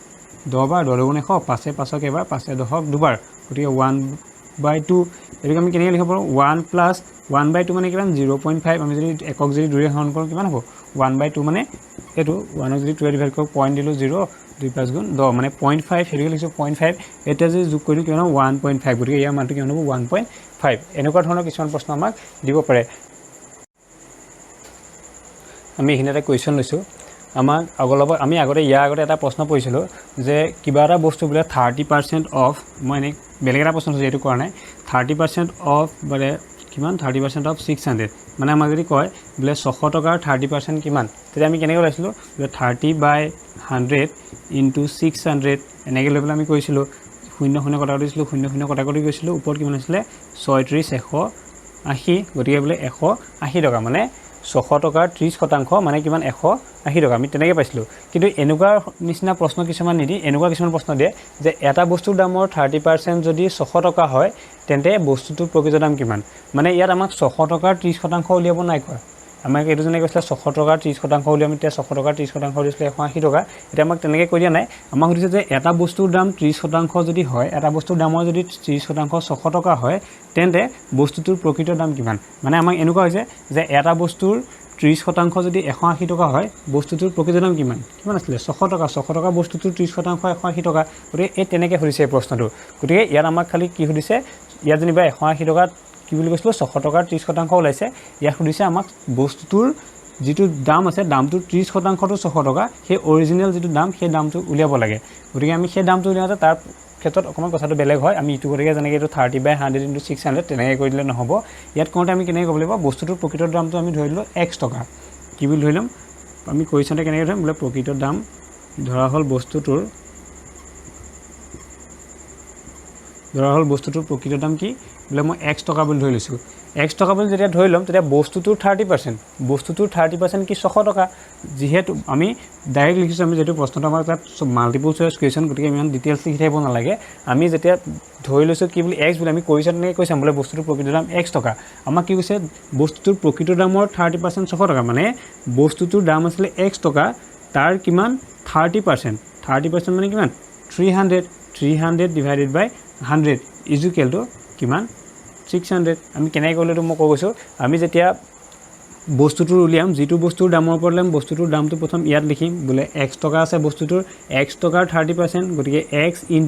10 বাৰ 10 গুণ 100 5 5 এবাৰ 5 10 দুবাৰ গতিকে 1 2/2 এটাকে আমি কেনেকৈ লিখিব পাৰোঁ 1 + 1/2 মানে কিমান 0.5 আমি যদি একক যদি 2 হৰণ কৰোঁ কিমান হ'ব 1/2 মানে এইটো 1ক যদি 2 ডিভাইড কৰোঁ পইণ্ট দিলোঁ 0 2 5 গুণ 10 মানে 0.5 হেৰিকে লিখিছোঁ 0.5 এতিয়া যদি যোগ কৰি দিওঁ কিমান হ'ব 1.5 গতিকে ইয়াৰ মানটো কিমান হ'ব 1.5 এনেকুৱা ধৰণৰ কিছুমান প্ৰশ্ন আমাক দিব পাৰে আমি এইখিনি এটা কুৱেশ্যন লৈছোঁ আমাক আমি আগতে ইয়াৰ আগতে এটা প্ৰশ্ন পঢ়িছিলোঁ যে কিবা এটা বস্তু বোলে 30% অফ মই এনেই বেলেগ এটা প্ৰশ্ন লৈছোঁ এইটো কৰা নাই 30% অফ বোলে কিমান 30% অফ 600 মানে আমাক যদি কয় বোলে 600 টকাৰ 30% কিমান তেতিয়া আমি কেনেকৈ লৈছিলোঁ বোলে 30/100 × 600 এনেকৈ লৈ পেলাই আমি কৰিছিলোঁ 0 কটা কৰি দিছিলোঁ 0 কটা কৰি গৈছিলোঁ ওপৰত কিমান আছিলে 36,180 গতিকে বোলে 180 টকা মানে 600 টকাৰ 30% মানে কিমান 180 টকা আমি তেনেকৈ পাইছিলোঁ কিন্তু এনেকুৱা নিচিনা প্ৰশ্ন কিছুমান নিদি এনেকুৱা কিছুমান প্ৰশ্ন দিয়ে যে এটা বস্তুৰ দামৰ 30% যদি 600 টকা হয় তেন্তে বস্তুটোৰ প্ৰকৃত দাম কিমান মানে ইয়াত আমাক 600 টকাৰ 30% উলিয়াব নাই কোৱা আমাক এইটো যেনে কৈছিলে 600 টকাৰ 30% উলিয়াম এতিয়া 600 টকাৰ 30% দিছিলে 180 টকা এতিয়া আমাক তেনেকৈ কৈ দিয়া নাই আমাক সুধিছে যে এটা বস্তুৰ দাম 30% যদি হয় এটা বস্তুৰ দামৰ যদি 30% 600 টকা হয় তেন্তে বস্তুটোৰ প্ৰকৃত দাম কিমান মানে আমাক এনেকুৱা হৈছে যে এটা বস্তুৰ 30% যদি 180 টকা হয় বস্তুটোৰ প্ৰকৃত দাম কিমান আছিলে 600 টকা বস্তুটোৰ 30% 180 টকা গতিকে এই তেনেকৈ সুধিছে এই প্ৰশ্নটো গতিকে ইয়াত আমাক খালি কি সুধিছে ইয়াত যেনিবা 180 টকাত কি বুলি কৈছিলোঁ 600 টকাৰ 30% ওলাইছে ইয়াত সুধিছে আমাক বস্তুটোৰ যিটো দাম আছে দামটোৰ 30%টো 600 টকা সেই অৰিজিনেল যিটো দাম সেই দামটো উলিয়াব লাগে গতিকে আমি সেই দামটো উলিয়াওঁতে তাৰ ক্ষেত্ৰত অকণমান কথাটো বেলেগ হয় আমি ইটো গতিকে যেনেকৈ এইটো 30/100 × 600 তেনেকৈ কৰি দিলে নহ'ব ইয়াত কওঁতে আমি কেনেকৈ ক'ব লাগিব বস্তুটোৰ প্ৰকৃত দামটো আমি ধৰি দিলোঁ x টকা কি বুলি ধৰি ল'ম আমি কুৱেশ্যনতে কেনেকৈ ধৰিম বোলে প্ৰকৃত দাম ধৰা হ'ল বস্তুটোৰ প্ৰকৃত দাম কি বোলে মই x টকা বুলি ধৰি লৈছোঁ x টকা বুলি যেতিয়া ধৰি ল'ম তেতিয়া বস্তুটোৰ 30% কি 600 টকা যিহেতু আমি ডাইৰেক্ট লিখিছোঁ আমি যিহেতু প্ৰশ্নটো আমাৰ তাত মাল্টিপল চইচ কুৱেশ্যন গতিকে ইমান ডিটেইলছ লিখি থাকিব নালাগে আমি যেতিয়া ধৰি লৈছোঁ কি বুলি x বুলি আমি কুৱেশ্যন তেনেকৈ কৈছাম বোলে বস্তুটোৰ প্ৰকৃত দাম x টকা আমাক কি কৈছে বস্তুটোৰ প্ৰকৃত দামৰ 30% 600 টকা মানে বস্তুটোৰ দাম আছিলে x টকা তাৰ কিমান 30% মানে কিমান 300 ডিভাইডেড বাই 100 ইজুকেল টু কিমান 600 আমি কেনেকৈ কৰিলোঁ মই কৈ গৈছোঁ আমি যেতিয়া বস্তুটোৰ উলিয়াম যিটো বস্তুৰ দামৰ ওপৰত ল'ম বস্তুটোৰ দামটো প্ৰথম ইয়াত লিখিম বোলে x টকা আছে বস্তুটোৰ x টকাৰ 30% গতিকে x ×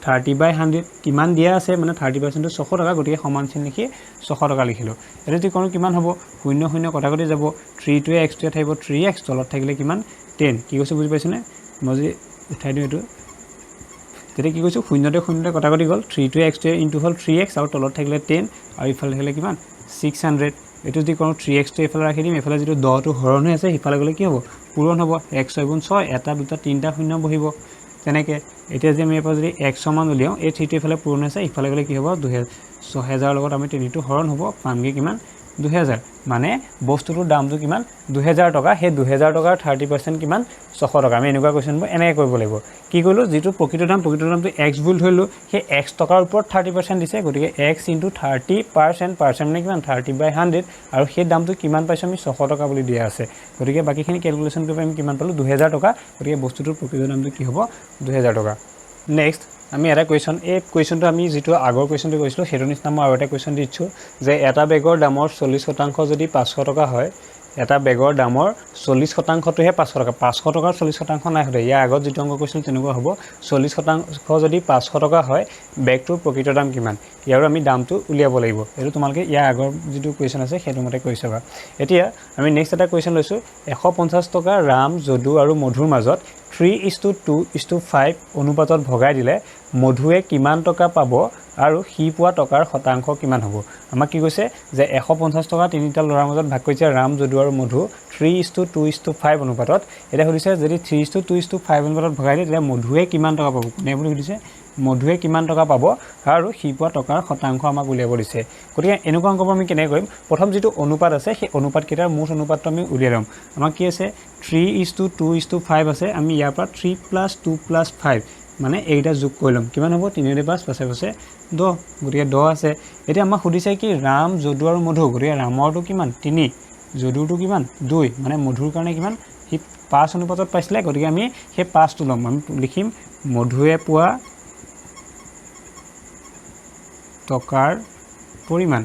30/100 কিমান দিয়া আছে মানে 30%টো 600 টকা গতিকে সমান চিন লিখি 600 টকা লিখিলোঁ এইটো যদি কৰোঁ কিমান হ'ব 0 কটা কটি যাব 3টোৱে x থাকিব 3x তলত থাকিলে কিমান 10 কি কৈছোঁ বুজি পাইছেনে মই যদি উঠাই দিওঁ এইটো তেতিয়া কি কৈছোঁ 0 কটা কটি গ'ল 3টোৱে x ইনটু হ'ল 3x আৰু তলত থাকিলে 10 আৰু ইফালে থাকিলে কিমান 600 এইটো যদি কৰোঁ 3xটো এইফালে ৰাখি দিম এইফালে যিটো 10টো হৰণ হৈ আছে সিফালে গ'লে কি হ'ব পূৰণ হ'ব 1 6 গুণ 6 এটা দুটা তিনিটা শূন্য বহিব তেনেকৈ এতিয়া যদি আমি এবাৰ যদি 100 মান উলিয়াওঁ এই 3টো এইফালে পূৰণ হৈছে ইফালে গ'লে কি হ'ব 6000 লগত আমি 3টো হৰণ হ'ব পামগৈ কিমান 2000 মানে বস্তুটোৰ দামটো কিমান 2000 টকা সেই 2000 টকাৰ 30% কিমান 600 টকা আমি এনেকুৱা কুৱেশ্যনবোৰ এনেকৈ কৰিব লাগিব কি কৰিলোঁ যিটো প্ৰকৃত দামটো x বুলি ধৰিলোঁ সেই x টকাৰ ওপৰত 30% দিছে গতিকে x × 30% মানে কিমান 30/100 আৰু সেই দামটো কিমান পাইছোঁ আমি 600 টকা বুলি দিয়া আছে গতিকে বাকীখিনি কেলকুলেশ্যন কৰিব আমি কিমান পালোঁ 2000 টকা গতিকে বস্তুটোৰ প্ৰকৃত দামটো কি হ'ব 2000 টকা নেক্সট আমি এটা কুৱেশ্যন এই কুৱেশ্যনটো আমি যিটো আগৰ কুৱেশ্যনটো কৰিছিলোঁ সেইটো নিচিনা মই আৰু এটা কুৱেশ্যন দিছোঁ যে এটা বেগৰ দামৰ 40% যদি 500 টকা হয় এটা বেগৰ দামৰ 40%টোহে 500 টকা 500 টকাৰ 40% নাই হয় ইয়াৰ আগত যিটো অংক কৈছিলোঁ তেনেকুৱা হ'ব 40% যদি 500 টকা হয় বেগটোৰ প্ৰকৃত দাম কিমান ইয়াৰো আমি দামটো উলিয়াব লাগিব এইটো তোমালোকে ইয়াৰ আগৰ যিটো কুৱেশ্যন আছে সেইটো মতে কৰি চাবা এতিয়া আমি নেক্সট এটা কুৱেশ্যন লৈছোঁ 150 টকা ৰাম যদু আৰু মধুৰ মাজত 3:2:5 অনুপাতত ভগাই দিলে মধুৱে কিমান টকা পাব আৰু সি পোৱা টকাৰ শতাংশ কিমান হ'ব আমাক কি কৈছে যে 150 টকা তিনিটা ল'ৰাৰ মাজত ভাগ কৰিছে ৰাম যদু আৰু মধু 3:2:5 অনুপাতত এটা সুধিছে যদি 3:2:5 অনুপাতত ভগাই দিয়ে তেতিয়া মধুৱে কিমান টকা পাব কোনে বুলি সুধিছে মধুৱে কিমান টকা পাব আৰু সি পোৱা টকাৰ শতাংশ আমাক উলিয়াব দিছে গতিকে এনেকুৱা অংকবোৰ আমি কেনেকৈ কৰিম প্ৰথম যিটো অনুপাত আছে সেই অনুপাতকেইটাৰ মুঠ অনুপাতটো আমি উলিয়াই ল'ম আমাক কি আছে 3:2:5 আছে আমি ইয়াৰ পৰা 3 + 2 + 5 মানে এইটা যোগ কৰি ল'ম কিমান হ'ব 3 × 5 5 10 গতিকে 10 আছে এতিয়া আমাক সুধিছে কি ৰাম যদু আৰু মধু গতিকে ৰামৰটো কিমান 3 যদুৰটো কিমান 2 মানে মধুৰ কাৰণে কিমান সি 5 অনুপাতত পাইছিলে গতিকে আমি সেই 5টো ল'ম আমি লিখিম মধুৱে পোৱা টকাৰ পৰিমাণ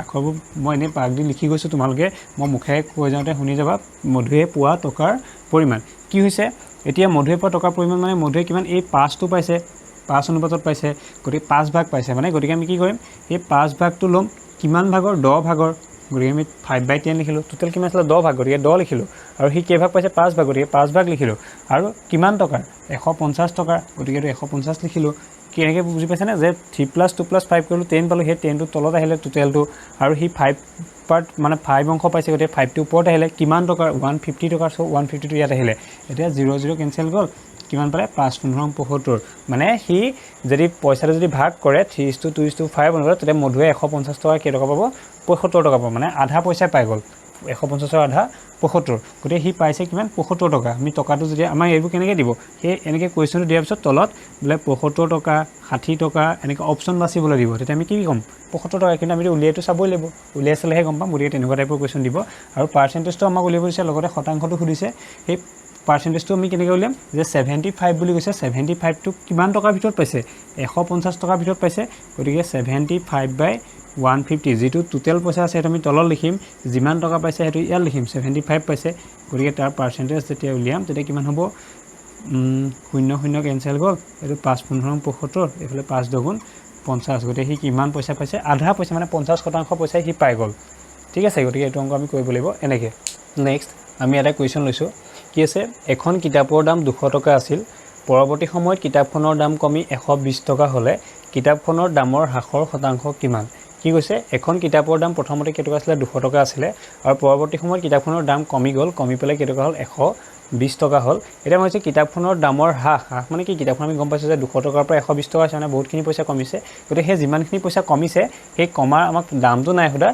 আখৰবোৰ মই এনেই পাক দি লিখি গৈছোঁ তোমালোকে মই মুখেৰে কৈ যাওঁতে শুনি যাবা মধুৱে পোৱা টকাৰ পৰিমাণ কি হৈছে এতিয়া মধুৱে পোৱা টকাৰ পৰিমাণ মানে মধুৱে কিমান এই 5টো পাইছে 5 অনুপাতত পাইছে গতিকে 5 ভাগ পাইছে মানে গতিকে আমি কি কৰিম এই 5 ভাগটো ল'ম কিমান ভাগৰ 10 ভাগৰ গতিকে আমি 5/10 লিখিলোঁ টোটেল কিমান আছিলে 10 ভাগ গতিকে 10 লিখিলোঁ আৰু সি কেই ভাগ পাইছে 5 ভাগ গতিকে 5 ভাগ লিখিলোঁ আৰু কিমান টকাৰ 150 টকা গতিকে 150 লিখিলোঁ কি এনেকৈ বুজি পাইছেনে যে 3 + 2 + 5 কৰিলোঁ 10 পালোঁ সেই 10টো তলত আহিলে টোটেলটো আৰু সি 5 পাৰ্ট মানে 5 অংশ পাইছে গতিকে 5টো ওপৰত আহিলে কিমান টকাৰ 150 টকাৰ চ' 150টো ইয়াত আহিলে এতিয়া 0 0 কেঞ্চেল গ'ল কিমান পালে 5×15 মানে সি যদি পইচাটো যদি ভাগ কৰে 3:2:5 অনুপাতত তেতিয়া মধুৱে 150 টকা কেই টকা পাব 75 টকা পাব মানে আধা পইচা পাই গ'ল 150ৰ আধা 75 গতিকে সি পাইছে কিমান 75 টকা আমি টকাটো যদি আমাৰ এইবোৰ কেনেকৈ দিব সেই এনেকৈ কুৱেশ্যনটো দিয়াৰ পিছত তলত বোলে 75 টকা 60 টকা এনেকৈ অপশ্যন বাচিবলৈ দিব তেতিয়া আমি কি ক'ম 75 টকা কিন্তু আমি উলিয়াইটো চাবই লাগিব উলিয়াই চালেহে গম পাম গতিকে তেনেকুৱা টাইপৰ কুৱেশ্যন দিব আৰু পাৰ্চেণ্টেজটো আমাক উলিয়াব দিছে লগতে শতাংশটো সুধিছে সেই পাৰ্চেণ্টেজটো আমি কেনেকৈ উলিয়াম যে 75 বুলি কৈছে 75টো কিমান টকাৰ ভিতৰত পাইছে 150 টকাৰ ভিতৰত পাইছে গতিকে 75/150 যিটো টোটেল পইচা আছে সেইটো আমি তলত লিখিম যিমান টকা পাইছে সেইটো ইয়াত লিখিম 75 পাইছে গতিকে তাৰ পাৰ্চেণ্টেজ যেতিয়া উলিয়াম তেতিয়া কিমান হ'ব 0 0 কেঞ্চেল গ'ল এইটো 5×15 এইফালে 5×2=50 গতিকে সি কিমান পইচা পাইছে আধা পইচা মানে 50% পইচা সি পাই গ'ল ঠিক আছে গতিকে এইটো অংক আমি কৰিব লাগিব এনেকৈ নেক্সট আমি এটা কুৱেশ্যন লৈছোঁ কি আছে এখন কিতাপৰ দাম 200 টকা আছিল পৰৱৰ্তী সময়ত কিতাপখনৰ দাম কমি 120 টকা হ'লে কিতাপখনৰ দামৰ হ্ৰাসৰ শতাংশ কিমান কি কৈছে এখন কিতাপৰ দাম প্ৰথমতে কেইটকা আছিলে 200 টকা আছিলে আৰু পৰৱৰ্তী সময়ত কিতাপখনৰ দাম কমি গ'ল কমি পেলাই কেইটকা হ'ল 120 টকা হ'ল এটা মই কিতাপখনৰ দামৰ হ্ৰাস মানে কি কিতাপখন আমি গম পাইছোঁ যে 200 টকাৰ পৰা 120 টকা আছে মানে বহুতখিনি পইচা কমিছে গতিকে সেই যিমানখিনি পইচা কমিছে সেই কমাৰ আমাক দামটো নাই সোধা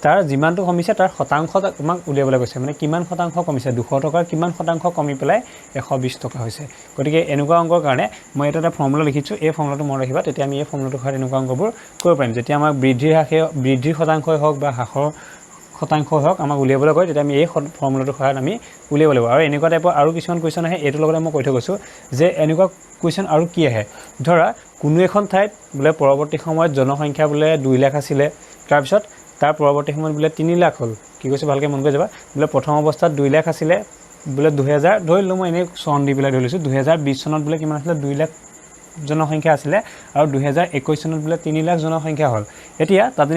তাৰ যিমানটো কমিছে তাৰ শতাংশ আমাক উলিয়াবলৈ কৈছে মানে কিমান শতাংশ কমিছে 200 টকাৰ কিমান শতাংশ কমি পেলাই 120 টকা হৈছে গতিকে এনেকুৱা অংকৰ কাৰণে মই এটা ফৰ্মুলা লিখিছোঁ এই ফৰ্মুলাটো মনত ৰাখিবা তেতিয়া আমি এই ফৰ্মুলাটো সহায়ত এনেকুৱা অংকবোৰ কৰিব পাৰিম যেতিয়া আমাক বৃদ্ধিৰ শতাংশই হওক বা হ্ৰাসৰ শতাংশ হওক আমাক উলিয়াবলৈ কয় তেতিয়া আমি এই ফৰ্মুলাটোৰ সহায়ত আমি উলিয়াব লাগিব আৰু এনেকুৱা টাইপৰ আৰু কিছুমান কুৱেশ্যন আহে এইটোৰ লগতে মই কৈ থৈ গৈছোঁ যে এনেকুৱা কুৱেশ্যন আৰু কি আহে ধৰা কোনো এখন ঠাইত বোলে পৰৱৰ্তী সময়ত জনসংখ্যা বোলে 2 লাখ আছিলে তাৰপিছত তাৰ পৰৱৰ্তী সময়ত বোলে 3 লাখ হ'ল কি কৈছে ভালকৈ মন কৰি যাবা বোলে প্ৰথম অৱস্থাত 2 লাখ আছিলে বোলে 2000 ধৰিলোঁ মই এনেই চন দি পেলাই ধৰি লৈছোঁ 2020 চনত বোলে কিমান আছিলে 2 লাখ জনসংখ্যা আছিলে আৰু 2021 চনত বোলে 3 লাখ জনসংখ্যা হ'ল এতিয়া তাত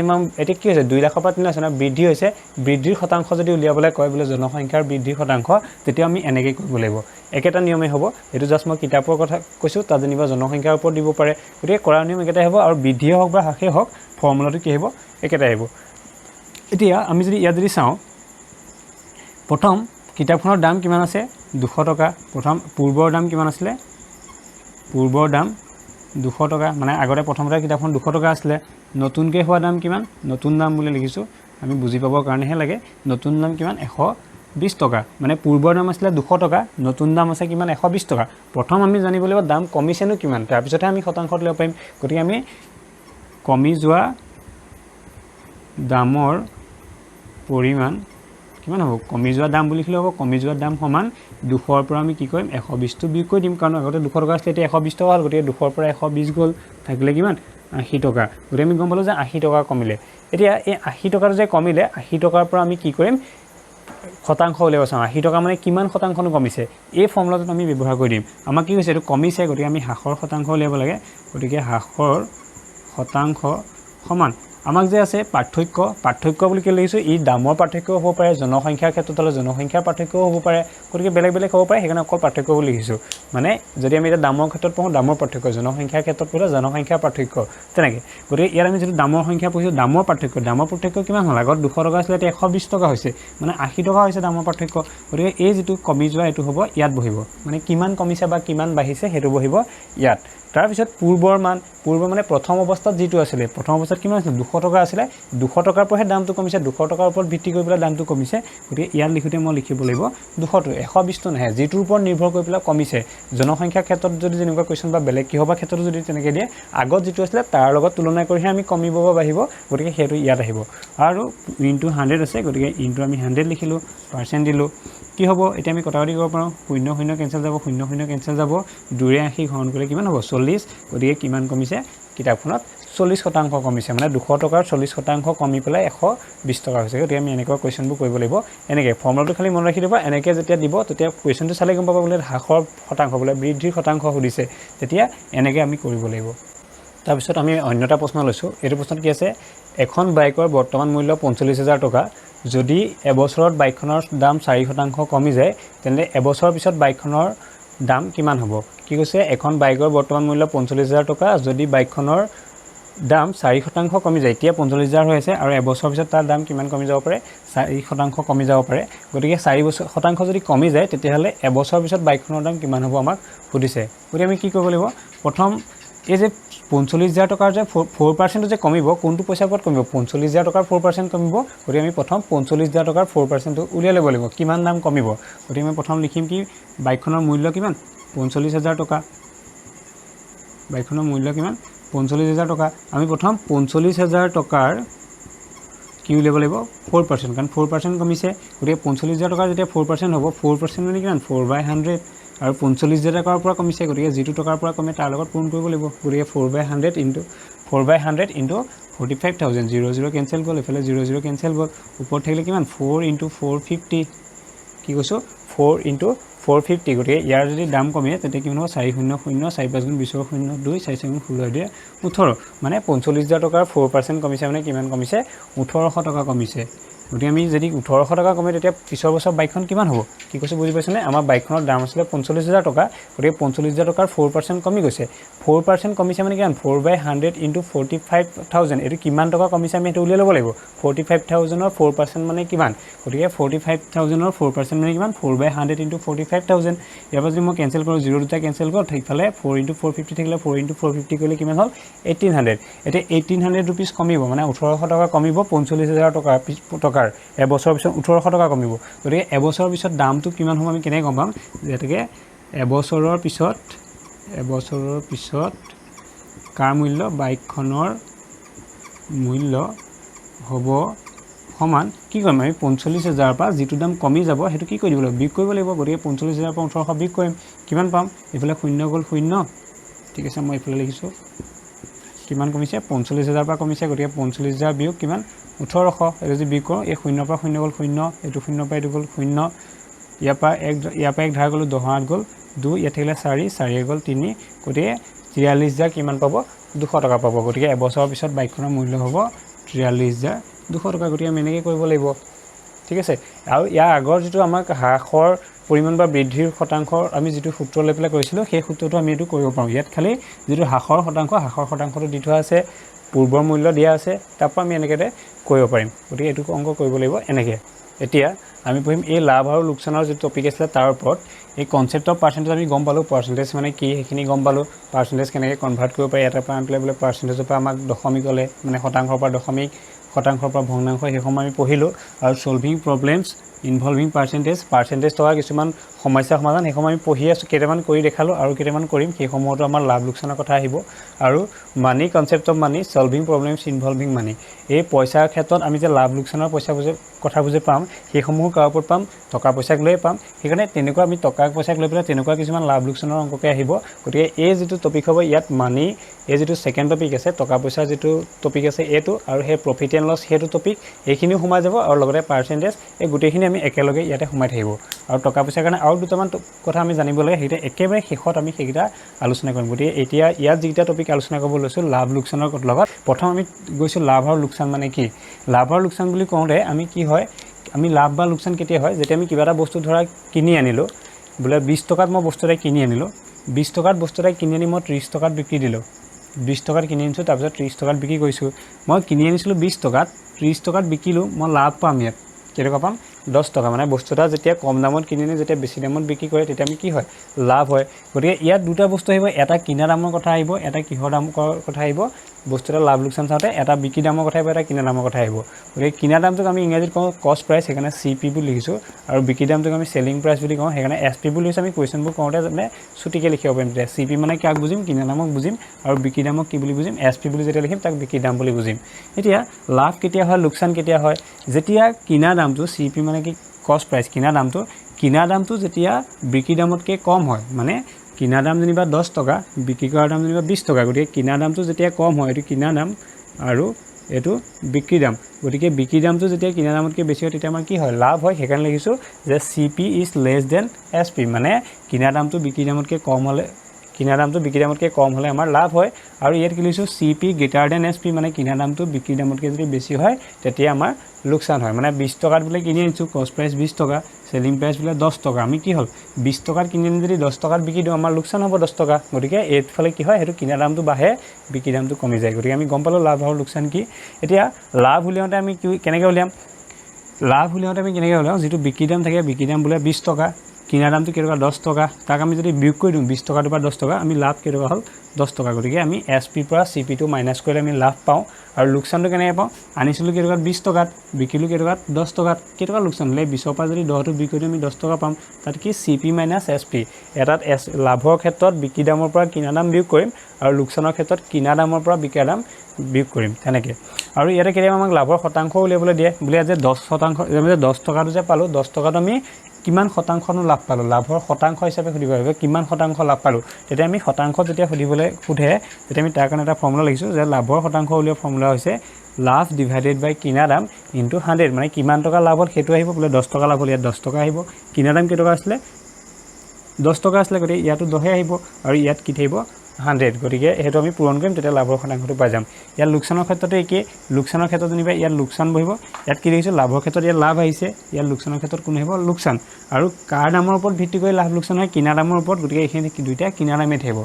এতিয়া কি হৈছে 2 লাখৰ পৰা 3 লাখ বৃদ্ধি হৈছে বৃদ্ধিৰ শতাংশ যদি উলিয়াবলৈ কয় বোলে জনসংখ্যাৰ বৃদ্ধিৰ শতাংশ তেতিয়া আমি এনেকৈ কৰিব লাগিব একেটা নিয়মেই হ'ব এইটো জাষ্ট মই কিতাপৰ কথা কৈছোঁ তাত যেনিবা জনসংখ্যাৰ ওপৰত দিব পাৰে গতিকে কৰাৰ নিয়ম একেটাই হ'ব আৰু বৃদ্ধিয়ে হওক বা হ্ৰাসেই হওক ফৰ্মুলাটো কি হ'ব একেটাই হ'ব এতিয়া আমি যদি ইয়াত যদি চাওঁ প্ৰথম কিতাপখনৰ দাম কিমান আছে 200 টকা প্ৰথম পূৰ্বৰ দাম কিমান আছিলে পূৰ্বৰ দাম 200 টকা মানে আগতে প্ৰথমতে কিতাপখন 200 টকা আছিলে নতুনকৈ হোৱা দাম কিমান নতুন দাম বুলি লিখিছোঁ আমি বুজি পাবৰ কাৰণেহে লাগে নতুন দাম কিমান 120 টকা মানে পূৰ্বৰ দাম আছিলে 200 টকা নতুন দাম আছে কিমান 120 টকা প্ৰথম আমি জানিব লাগিব দাম কমিছেনো কিমান তাৰপিছতহে আমি শতাংশত ল'ব পাৰিম গতিকে আমি কমি যোৱা দামৰ পৰিমাণ কিমান হ'ব কমি যোৱা দাম বুলি লিখিলে হ'ব কমি যোৱা দাম সমান 200ৰ পৰা আমি কি কৰিম 120টো বিয়োগ কৰি দিম কাৰণ আগতে 200 টকা আছিলে এতিয়া 120 টকা হ'ল গতিকে 200ৰ পৰা 120 গ'ল থাকিলে কিমান 80 টকা গতিকে আমি গম পালোঁ যে 80 টকা কমিলে এতিয়া এই 80 টকাটো যে কমিলে 80 টকাৰ পৰা আমি কি কৰিম শতাংশ উলিয়াব চাওঁ 80 টকা মানে কিমান শতাংশনো কমিছে এই ফৰ্মুলাটোত আমি ব্যৱহাৰ কৰি দিম আমাক কি হৈছে এইটো কমিছে গতিকে আমি হ্ৰাসৰ শতাংশ উলিয়াব লাগে গতিকে হ্ৰাসৰ শতাংশ সমান আমাক যে আছে পাৰ্থক্য বুলি কি লিখিছোঁ ই দামৰ পাৰ্থক্যও হ'ব পাৰে জনসংখ্যাৰ ক্ষেত্ৰত হ'লে জনসংখ্যাৰ পাৰ্থক্যও হ'ব পাৰে গতিকে বেলেগ হ'ব পাৰে সেইকাৰণে অকল পাৰ্থক্য বুলি লিখিছোঁ মানে যদি আমি এতিয়া দামৰ ক্ষেত্ৰত পঢ়োঁ দামৰ পাৰ্থক্য জনসংখ্যাৰ ক্ষেত্ৰত পঢ়িলে জনসংখ্যাৰ পাৰ্থক্য তেনেকৈ গতিকে ইয়াত আমি যদি দামৰ সংখ্যা পঢ়িছোঁ দামৰ পাৰ্থক্য কিমান হ'ল আগত 200 টকা আছিলে এতিয়া 120 টকা হৈছে মানে 80 টকা হৈছে দামৰ পাৰ্থক্য গতিকে এই যিটো কমি যোৱা এইটো হ'ব ইয়াত বহিব মানে কিমান কমিছে বা কিমান বাঢ়িছে সেইটো বহিব ইয়াত তাৰপিছত পূৰ্বৰ মানে প্ৰথম অৱস্থাত যিটো আছিলে প্ৰথম অৱস্থাত কিমান আছিল 200 টকা আছিলে 200 টকাৰ পৰাহে দামটো কমিছে 200 টকাৰ ওপৰত ভিত্তি কৰি পেলাই দামটো কমিছে গতিকে ইয়াত লিখোঁতে মই লিখিব লাগিব 200টো 120টো নাহে যিটোৰ ওপৰত নিৰ্ভৰ কৰি পেলাই কমিছে জনসংখ্যাৰ ক্ষেত্ৰত যদি যেনেকুৱা কুৱেশ্যন বা বেলেগ কিহবাৰ ক্ষেত্ৰত যদি তেনেকৈ দিয়ে আগত যিটো আছিলে তাৰ লগত তুলনা কৰিহে আমি কমিব বা বাঢ়িব গতিকে সেইটো ইয়াত আহিব আৰু ইনটু 100 আছে গতিকে ইনটু আমি 100 লিখিলোঁ পাৰ্চেণ্ট দিলোঁ কি হ'ব এতিয়া আমি কটাকটি কৰিব পাৰোঁ 0 0 কেঞ্চেল যাব 0 0 কেঞ্চেল যাব 2 80 ঘন কৰিলে কিমান হ'ব 40 গতিকে কিমান কমিছে কিতাপখনত 40% কমিছে মানে 200 টকাৰ 40% কমি পেলাই 120 টকা হৈছে গতিকে আমি এনেকুৱা কোৱেশ্চনবোৰ কৰিব লাগিব এনেকৈ ফৰ্মুলাটো খালি মনত ৰাখি দিব এনেকৈ যেতিয়া দিব তেতিয়া কোৱেশ্চনটো চালে গম পাব বোলে হ্ৰাসৰ শতাংশ বোলে বৃদ্ধিৰ শতাংশ সুধিছে তেতিয়া এনেকৈ আমি কৰিব লাগিব তাৰপিছত আমি অন্য এটা প্ৰশ্ন লৈছোঁ এইটো প্ৰশ্নত কি আছে এখন বাইকৰ বৰ্তমান মূল্য 45,000 টকা যদি এবছৰত বাইকখনৰ দাম 4% কমি যায় তেন্তে এবছৰৰ পিছত বাইকখনৰ দাম কিমান হ'ব কি কৈছে এখন বাইকৰ বৰ্তমান মূল্য 45,000 টকা যদি বাইকখনৰ দাম 4% কমি যায় এতিয়া 45,000 হৈ আছে আৰু এবছৰৰ পিছত তাৰ দাম কিমান কমি যাব পাৰে 4% কমি যাব পাৰে গতিকে 4% যদি কমি যায় তেতিয়াহ'লে এবছৰৰ পিছত বাইকখনৰ দাম কিমান হ'ব আমাক সুধিছে গতিকে আমি কি কৰিব লাগিব প্ৰথম এই যে 45,000 টকাৰ যে 4% যে কমিব কোনটো পইচাৰ ওপৰত কমিব 45,000 টকাৰ 4% কমিব গতিকে আমি প্ৰথম 45,000 টকাৰ 4% উলিয়াই ল'ব লাগিব কিমান দাম কমিব গতিকে আমি প্ৰথম লিখিম কি বাইকখনৰ মূল্য কিমান 45,000 টকা বাইকখনৰ মূল্য কিমান 45,000 টকা আমি প্ৰথম 45,000 টকাৰ কি উলিয়াব লাগিব 4% কাৰণ 4% কমিছে গতিকে 45,000 টকাৰ যেতিয়া 4% হ'ব 4% মানে কিমান 4/100 আৰু 45,000 টকাৰ পৰা কমিছে গতিকে যিটো টকাৰ পৰা কমে তাৰ লগত পূৰণ কৰিব লাগিব গতিকে 4/100 ইনটু 4/100 ইনটু 45,000 00 কেনসেল গ'ল এফালে 00 কেনসেল গ'ল ওপৰত থাকিলে কিমান 4 ইনটু 450 কি কৈছো 4 ইনটু 450 গতিকে ইয়াৰ যদি দাম কমে তেতিয়া কিমান হ'ব 400 4 5 20 02 4 4 16 18 মানে 45,000 টকাৰ 4% কমিছে মানে কিমান কমিছে 1800 টকা কমিছে গতিকে আমি যদি 1800 টকা কমে তেতিয়া পিছৰ বছৰ বাইকখন কিমান হ'ব কি কৈছে বুজি পাইছনে আমাৰ বাইকখনৰ দাম আছিল 45,000 টকা গতিকে 45,000 টকাৰ 4% কমি গৈছে 4% কমিছে মানে কিমান 4/100 ইনটু 45,000 এটো কিমান টকা কমিছে আমি এটো উলিয়াই ল'ব লাগিব 45,000 ৰ 4% মানে কিমান গতিকে 45,000 ৰ 4% মানে কিমান 4/100 ইনটু 45,000 ইয়াৰ পৰা যদি মই কেনসেল কৰো 0 দুটা কেনসেল কৰ ঠিকফালে 4 ইনটু 450 থাকিলে 4 ইনটু 450 কৰিলে কিমান হ'ল 1800 এতে 1800 रुपीस কমিব মানে 1800 টকা কমিব 45,000 টকা এবছৰৰ পিছত 1800 টকা কমিব গতিকে এবছৰৰ পিছত দামটো কিমান হ'ব আমি কেনে গম পাম যেটাকে এবছৰৰ পিছত কাৰ মূল্য বাইকখনৰ মূল্য হ'ব সমান কি কৰিম আমি 45,000 পৰা যেটো দাম কমি যাব হেতু কি কৰিব লাগিব বিক কৰিব লাগিব গতিকে 45,000 পৰা 1800 বিক কৰিম কিমান পাম এফালে 0 গ'ল 0 ঠিক আছে মই এফালে লিখিছো কিমান কমিছে 45,000 পৰা কমিছে গতিকে 45,000 বিয়োগ কিমান 1800 এটো যদি বিয়োগ কৰো এই 0 পৰা 0 গ'ল 0 এটো 0 পৰা এটো গ'ল 0 ইয়াৰ পৰা এক ধাৰ গ'ল 10 গ'ল 2 ইয়াত থাকিলে 4 গ'ল 3 গতিকে 43,000 কিমান পাব 200 টকা পাব গতিকে এবছৰৰ পিছত বাইকখনৰ মূল্য হ'ব 43,200 টকা গতিকে আমি এনেকৈ কৰিব লাগিব ঠিক আছে আৰু ইয়াৰ আগৰ যেটো আমাক হ্ৰাসৰ পৰিমাণ বা বৃদ্ধিৰ শতাংশ আমি যেটো সূত্ৰ লৈ পেলাই কৰিছিলো সেই সূত্ৰটো আমি এটো কৰিব পাৰো ইয়াত খালি যেটো হ্ৰাসৰ শতাংশটো দি থোৱা আছে পূৰ্বৰ মূল্য দিয়া আছে তাৰপৰা আমি এনেকৈ কৰিব পাৰিম গতিকে এটো অংক কৰিব লাগিব এনেকৈ এতিয়া আমি পঢ়িম এই লাভ আৰু লোকচানৰ যে টপিক আছিল তাৰ ওপৰত এই কনসেপ্ট অফ পাৰ্চেন্টেজ আমি গম পালো পাৰ্চেন্টেজ মানে কি হেখিনি গম পালো পাৰ্চেন্টেজ কেনেকৈ কনভাৰ্ট কৰিব পাৰি এটা পৰা আনলে বলে পাৰ্চেন্টেজৰ পৰা আমাক দশমিক গলে মানে শতাংশৰ পৰা দশমিক শতাংশৰ পৰা ভগ্নাংশ সেই সময় আমি পঢ়িলো আৰু সলভিং প্ৰবলেমছ ইনভলভিং পাৰ্চেন্টেজ থকা কিছুমান সমস্যা সমাধান সেই সময় আমি পঢ়ি আছো কেইটামান কৰি দেখালো আৰু কেইটামান কৰিম সেই সময়তো আমাৰ লাভ লোকচানৰ কথা আহিব আৰু money concept of money solving problems involving money এই পইচাৰ ক্ষেত্ৰত আমি যে লাভ লোকচানৰ কথা বুজি পাম সেই সমূহ কাৰ ওপৰত পাম টকা পইচাক লৈ পাম সেইকাৰণে তেনেকুৱা আমি টকা পইচাক লৈ পেলাই তেনেকুৱা কিছুমান লাভ লোকচানৰ অংককে আহিব গতিকে এই যেটো টপিক হ'ব ইয়াত মানি এই যেটো সেকেন্ড টপিক আছে টকা পইচা যেটো টপিক আছে এটো আৰু হে প্ৰফিট এণ্ড লছ হেতু টপিক এইখিনিও সোমাই যাব আৰু লগতে পাৰ্চেন্টেজ এই গোটেইখিনি আমি একেলগে ইয়াতে সোমাই থাকিব আৰু টকা পইচাৰ কাৰণে আৰু দুটামান কথা আমি জানিব লাগে হেইটা একেবাৰে শেষত আমি সেইটা আলোচনা কৰিম গতিকে এতিয়া ইয়াত যেটা টপিক আলোচনা কৰিব লৈছো লাভ লোকচানৰ লগত প্ৰথম আমি গৈছো লাভ আৰু লোকচান মানে কি লাভ আৰু লোকচান বুলি কওঁতে আমি কি হয় আমি লাভ বা লোকচান কেতিয়া হয় যেতিয়া আমি কিবা এটা বস্তু ধৰা কিনি আনিলো বলে 20 টকাত মই বস্তু এটা কিনি আনিলো 20 টকাত বস্তু এটা কিনি আনি মই 30 টকাত বিক্ৰী দিলো 20 টকাত কিনি আনিছো তাৰ পিছত 30 টকাত বিক্ৰী কৰিছো মই কিনি আনিছিলো 20 টকাত 30 টকাত বিকিলো মই লাভ পাম ইয়াত কেনেকৈ পাম 10 টকা মানে বস্তুটা যেতিয়া কম দামত কিনি আনি যেতিয়া বেছি দামত বিক্ৰী কৰে তেতিয়া আমি কি হয় লাভ হয় গতিকে ইয়াত দুটা বস্তু আহিব এটা কিনা দামৰ কথা আহিব এটা কিহৰ দামৰ কথা আহিব বস্তুটা লাভ লোকচান চাওতে এটা বিক্ৰী দামৰ কথা আহিব এটা কিনা দামৰ কথা আহিব গতিকে কিনা দামটোক আমি ইংৰাজীত কওঁ কষ্ট প্ৰাইস সেইকাৰণে সিপি বুলি লিখিছো আৰু বিক্ৰী দামটোক আমি সেলিং প্ৰাইস বুলি কওঁ সেইকাৰণে এসপি বুলি আমি কোৱেশ্চনবোৰ কৰোতে মানে ছুটিকে লিখিব পাৰিম তেতিয়া সিপি মানে কাক বুজিম কিনা দামক বুজিম আৰু বিক্ৰী দামক কি বুলি বুজিম এসপি বুলি যেতিয়া লিখিম তাক বিক্ৰী দাম বুলি বুজিম এতিয়া লাভ কেতিয়া হয় লোকচান কেতিয়া হয় যেতিয়া কিনা দামটো সিপি মানে কি কষ্ট প্ৰাইস কিনা দামটো যেতিয়া বিক্ৰী দামতকৈ কম হয় মানে কিনা দাম যেনিবা 10 টকা বিক্ৰী কৰাৰ দাম যেনিবা 20 টকা গতিকে কিনা দামটো যেতিয়া কম হয় এইটো কিনা দাম আৰু এইটো বিক্ৰী দাম গতিকে বিক্ৰী দামটো যেতিয়া কিনা দামতকৈ বেছি হয় তেতিয়া আমাৰ কি হয় লাভ হয় সেইকাৰণে লিখিছোঁ যে CP is less than SP মানে কিনা দামটো বিক্ৰী দামতকৈ কম হ'লে কিনা দামটো বিক্ৰী দামতকৈ কম হ'লে আমাৰ লাভ হয় আৰু ইয়াত কি লিখিছোঁ CP গ্ৰেটাৰ দেন SP মানে কিনা দামটো বিক্ৰী দামতকৈ যদি বেছি হয় তেতিয়া আমাৰ লোকচান হয় মানে 20 টকাত বোলে কিনি আনিছোঁ কষ্ট প্ৰাইচ 20 টকা সেলিং প্ৰাইচ বোলে 10 টকা আমি কি হ'ল 20 টকাত কিনি আনি যদি 10 টকাত বিক্ৰী দিওঁ আমাৰ লোকচান হ'ব 10 টকা গতিকে এইফালে কি হয় সেইটো কিনা দামটো বাঢ়ে বিক্ৰী দামটো কমি যায় গতিকে আমি গম পালোঁ লাভ আৰু লোকচান কি এতিয়া লাভ উলিয়াওঁতে আমি কেনেকৈ উলিয়াম লাভ উলিয়াওঁতে আমি কেনেকৈ উলিয়াওঁ যিটো বিক্ৰী দাম থাকে বিক্ৰী দাম বোলে 20 টকা কিনা দামটো কেইটকা 10 টকা তাক আমি যদি বিয়োগ কৰি দিওঁ 20 টকাটো পৰা 10 টকা আমি লাভ কেইটকা হ'ল 10 টকা গতিকে আমি SP পৰা CP টো মাইনাছ কৰিলে আমি লাভ পাওঁ আৰু লোকচানটো কেনেকৈ পাওঁ আনিছিলোঁ কেইটকাত 20 টকাত বিকিলোঁ কেইটকাত 10 টকাত কেইটকা লোকচান হ'লে 20 পৰা যদি 10টো বিক্ৰী কৰি আমি 10 টকা পাম তাত কি CP মাইনাছ SP এটাত লাভৰ ক্ষেত্ৰত বিক্ৰী দামৰ পৰা কিনা দাম বিয়োগ কৰিম আৰু লোকচানৰ ক্ষেত্ৰত কিনা দামৰ পৰা বিক্ৰী দাম বিয়োগ কৰিম তেনেকৈ আৰু ইয়াতে কেতিয়াবা আমাক লাভৰ শতাংশ উলিয়াবলৈ দিয়ে বোলে যে 10% যে 10 টকাটো যে পালোঁ 10 টকাত আমি কিমান শতাংশনো লাভ পালোঁ লাভৰ শতাংশ হিচাপে সুধিব লাগিব কিমান শতাংশ লাভ পালোঁ তেতিয়া আমি শতাংশ যেতিয়া সুধিবলৈ সোধে তেতিয়া আমি তাৰ কাৰণে এটা ফৰ্মুলা লিখিছোঁ যে লাভৰ শতাংশ উলিওৱা ফৰ্মুলা হৈছে লাভ ডিভাইডেড বাই কিনা দাম ইনটু 100 মানে কিমান টকা লাভ হ'ল সেইটো আহিব বোলে 10 টকা লাভ হ'ল ইয়াত 10 টকা আহিব কিনা দাম কেইটকা আছিলে 10 টকা আছিলে গতিকে ইয়াতো 10 আহিব আৰু ইয়াত কি থাকিব 100 গতিকে সেইটো আমি পূৰণ কৰিম তেতিয়া লাভৰ শতাংশটো পাই যাম ইয়াত লোকচানৰ ক্ষেত্ৰতে একেই লোকচানৰ ক্ষেত্ৰত যেনিবা ইয়াত লোকচান বহিব ইয়াত কি দেখিছোঁ লাভৰ ক্ষেত্ৰত ইয়াত লাভ আহিছে ইয়াত লোকচানৰ ক্ষেত্ৰত কোন আহিব লোকচান আৰু কাৰ দামৰ ওপৰত ভিত্তি কৰি লাভ লোকচান হয় কিনা দামৰ ওপৰত গতিকে এইখিনি দুইটা কিনা দামে থাকিব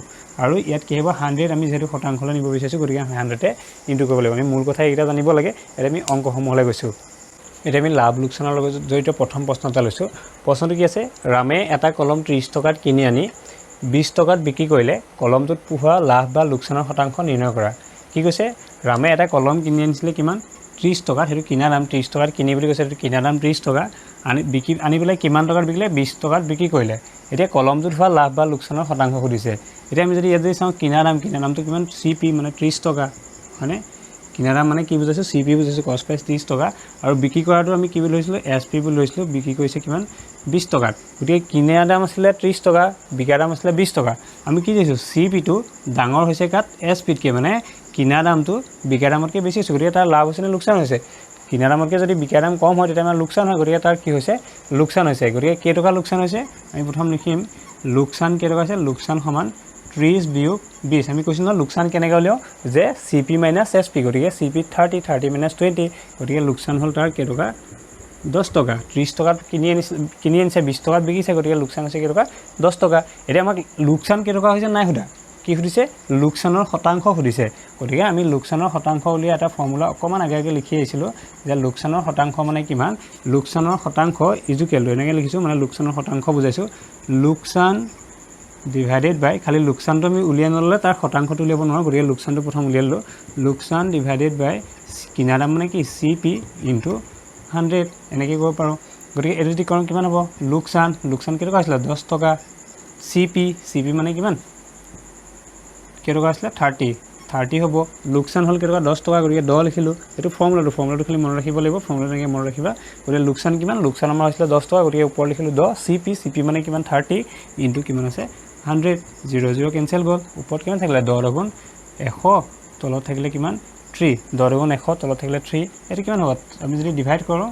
আৰু ইয়াত কি হ'ব 100 আমি যিহেতু শতাংশলৈ নিব বিচাৰিছোঁ গতিকে 100তে ইনটু কৰিব লাগিব আমি মূল কথা এইকেইটা জানিব লাগে এতিয়া আমি অংকসমূহলৈ গৈছোঁ এতিয়া আমি লাভ লোকচানৰ লগত জড়িত প্ৰথম প্ৰশ্ন এটা লৈছোঁ প্ৰশ্নটো কি আছে ৰামে এটা কলম 30 টকাত কিনি আনি 20 টকাত বিক্ৰী কৰিলে কলমটোত পোহা লাভ বা লোকচানৰ শতাংশ নিৰ্ণয় কৰা কি কৈছে ৰামে এটা কলম কিনি আনিছিলে কিমান 30 টকাত সেইটো কিনা দাম 30 টকাত কিনি বুলি কৈছে সেইটো কিনা দাম 30 টকা আনি পেলাই কিমান টকাত বিকিলে 20 টকাত বিক্ৰী কৰিলে এতিয়া কলমটোত হোৱা লাভ বা লোকচানৰ শতাংশ সুধিছে এতিয়া আমি যদি ইয়াত যদি চাওঁ কিনা দামটো কিমান CP মানে 30 টকা হয়নে কিনা দাম মানে কি বুজাইছোঁ CP বুজাইছোঁ কষ্ট প্ৰাইচ 30 টকা আৰু বিক্ৰী কৰাটো আমি কি বুলি লৈছিলোঁ SP বুলি লৈছিলোঁ বিক্ৰী কৰিছে কিমান 20 টকাত গতিকে কিনা দাম আছিলে 30 টকা বিকা দাম আছিলে 20 টকা আমি কি দিছোঁ CPটো ডাঙৰ হৈছে কাত SPতকৈ মানে কিনা দামটো বিকা দামতকৈ বেছি হৈছে গতিকে তাৰ লাভ হৈছে নে লোকচান হৈছে কিনা দামতকৈ যদি বিকা দাম কম হয় তেতিয়া আমাৰ লোকচান হয় গতিকে তাৰ কি হৈছে লোকচান হৈছে গতিকে কেইটকা লোকচান হৈছে আমি প্ৰথম লিখিম লোকচান কেইটকা হৈছে লোকচান সমান 30 বিয়োগ 20 আমি কৈছোঁ ন লোকচান কেনেকৈ উলিয়াওঁ যে CP মাইনাছ SP গতিকে CP 30 মাইনাছ 20 গতিকে লোকচান হ'ল তাৰ কেইটকা 10 টকা 30 টকাত কিনি আনিছে 20 টকাত বিকিছে গতিকে লোকচান হৈছে কেইটকা 10 টকা এতিয়া আমাক লোকচান কেইটকা হৈছে নাই সোধা কি সুধিছে লোকচানৰ শতাংশ সুধিছে গতিকে আমি লোকচানৰ শতাংশ উলিয়াই এটা ফৰ্মুলা অকণমান আগে লিখি আহিছিলোঁ যে লোকচানৰ শতাংশ মানে কিমান লোকচানৰ শতাংশ ইজুকেল এনেকৈ লিখিছোঁ মানে লোকচানৰ শতাংশ বুজাইছোঁ লোকচান ডিভাইডেড বাই খালি লোকচানটো আমি উলিয়াই নল'লে তাৰ শতাংশটো উলিয়াব নোৱাৰোঁ গতিকে লোকচানটো প্ৰথম উলিয়াই ল'লোঁ লোকচান ডিভাইডেড বাই কিনা দাম মানে কি CP ইনটু 100 এনেকৈ কৰিব পাৰোঁ গতিকে এইটো যদি কৰোঁ কিমান হ'ব লোকচান কেইটকা আছিলে 10 টকা CP মানে কিমান কেইটকা আছিলে 30 হ'ব লোকচান হ'ল কেইটকা 10 টকা গতিকে 10 লিখিলোঁ এইটো ফৰ্মুলাটো খালি মনত ৰাখিব লাগিব ফৰ্মুলাটো এনেকৈ মনত ৰাখিবা গতিকে লোকচান কিমান লোকচান আমাৰ হৈছিলে 10 টকা গতিকে ওপৰত লিখিলোঁ 10 CP মানে কিমান 30 ইনটু কিমান আছে 100 0 কেঞ্চেল গ'ল ওপৰত কিমান থাকিলে 10 গুণ 100 তলত থাকিলে কিমান 3 10 গুণ 100 তলত থাকিলে 3 এইটো কিমান হ'ব আমি যদি ডিভাইড কৰোঁ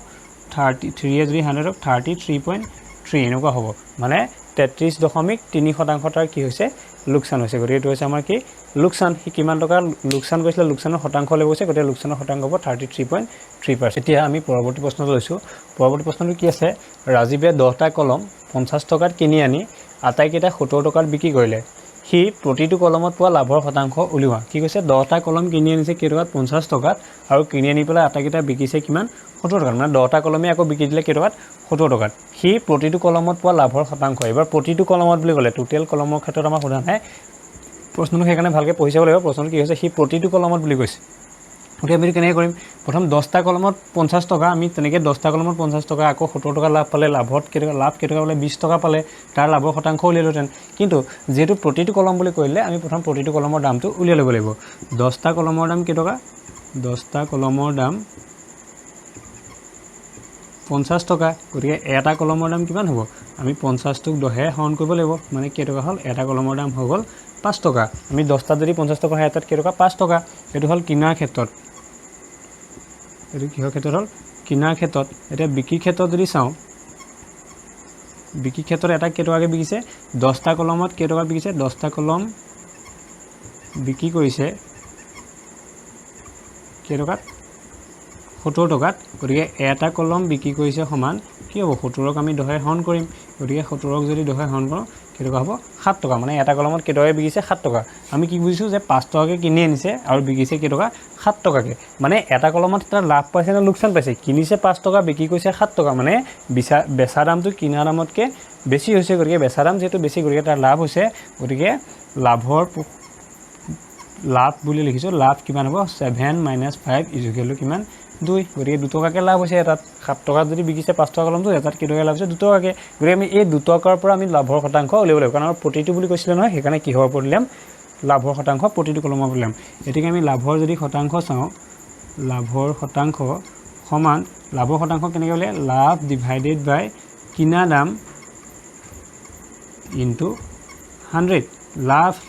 33 যদি 100 33.3 এনেকুৱা হ'ব মানে 33.3% তাৰ কি হৈছে লোকচান হৈছে গতিকে এইটো হৈছে আমাৰ কি লোকচান কিমান টকা লোকচান কৰিছিলে লোকচানৰ শতাংশ লৈ গৈছে গতিকে লোকচানৰ শতাংশ হ'ব 33.3%। এতিয়া আমি পৰৱৰ্তী প্ৰশ্নটো লৈছোঁ পৰৱৰ্তী প্ৰশ্নটো কি আছে ৰাজীৱে 10টা কলম 50 টকাত কিনি আনি আটাইকেইটা 70 টকাত বিক্ৰী কৰিলে সি প্ৰতিটো কলমত পোৱা লাভৰ শতাংশ উলিওৱা কি কৈছে 10টা কলম কিনি আনিছে কেইটকাত 50 টকাত আৰু কিনি আনি পেলাই আটাইকেইটা বিকিছে কিমান 70 টকাত মানে 10টা কলমে আকৌ বিকি দিলে কেইটকাত 70 টকাত সি প্ৰতিটো কলমত পোৱা লাভৰ শতাংশ এবাৰ প্ৰতিটো কলমত বুলি ক'লে টোটেল কলমৰ ক্ষেত্ৰত আমাৰ সোধা নাই প্ৰশ্নটো সেইকাৰণে ভালকৈ পঢ়ি চাব লাগিব প্ৰশ্নটো কি হৈছে সি প্ৰতিটো কলমত বুলি কৈছে গতিকে আমি কেনেকৈ কৰিম প্ৰথম 10টা কলমত 50 টকা আমি তেনেকৈ 10টা কলমত 50 টকা আকৌ 70 টকা লাভ পালে লাভ কেইটকা পালে 20 টকা পালে তাৰ লাভৰ শতাংশ উলিয়ালোহেঁতেন কিন্তু যিহেতু প্ৰতিটো কলম বুলি কৰিলে আমি প্ৰথম প্ৰতিটো কলমৰ দামটো উলিয়াই ল'ব লাগিব 10টা কলমৰ দাম কেইটকা 10টা কলমৰ দাম 50 টকা গতিকে এটা কলমৰ দাম কিমান হ'ব আমি 50টোক 10 হৰণ কৰিব লাগিব মানে কেই টকা হ'ল এটা কলমৰ দাম হৈ গ'ল 5 টকা আমি 10টাত যদি 50 টকা হয় এটাত কেই টকা 5 টকা এটো হ'ল কিনাৰ ক্ষেত্ৰত এটো কিহৰ ক্ষেত্ৰত হ'ল কিনাৰ ক্ষেত্ৰত এটা বিক্ৰী ক্ষেত্ৰত যদি চাওঁ বিক্ৰী ক্ষেত্ৰত এটা কেই টকাকে বিকিছে 10টা কলমত কেই টকা বিকিছে 10টা কলম বিক্ৰী কৰিছে কেই টকাত 70 টকাত গতিকে এটা কলম বিক্ৰী কৰিছে সমান কি হ'ব 70ক আমি 10 হৰণ কৰিম গতিকে 70ক যদি 10 হৰণ কৰোঁ কেই টকা হ'ব 7 টকা মানে এটা কলমত কেই টকাকে বিকিছে 7 টকা আমি কি বুজিছো যে 5 টকাকে কিনি আনিছে আৰু বিকিছে কেই টকা 7 টকাকে মানে এটা কলমত এটা লাভ পাইছে না লোকচান পাইছে কিনিছে 5 টকা বিক্ৰী কৰিছে 7 টকা মানে বেচা দামটো কিনা দামতকে বেছি হৈছে গতিকে বেচা দাম যেটো বেছি গতিকে তাৰ লাভ হৈছে গতিকে লাভ বুলি লিখিছো লাভ কিমান হ'ব 7 - 5 কিমান 2 গতিকে 2 টকাকে লাভ হৈছে এটাত 7 টকাত যদি বিকিছে 5 টকা কলমটো এটাত কি টকা লাভ হৈছে 2 টকাকে গতিকে আমি এই 2 টকাৰ পৰা আমি লাভৰ শতাংশ উলিয়াব লাগিব কাৰণ প্ৰতিটো বুলি কৈছিল নহয় সেইকাৰণে কিহৰ ওপৰত উলিয়াম লাভৰ শতাংশ প্ৰতিটো কলমৰ উলিয়াম এটিকে আমি লাভৰ যদি শতাংশ চাওঁ লাভৰ শতাংশ সমান লাভৰ শতাংশ কেনেকৈ উলিয়াই লাভ ডিভাইডেড বাই কিনা দাম ইনটু 100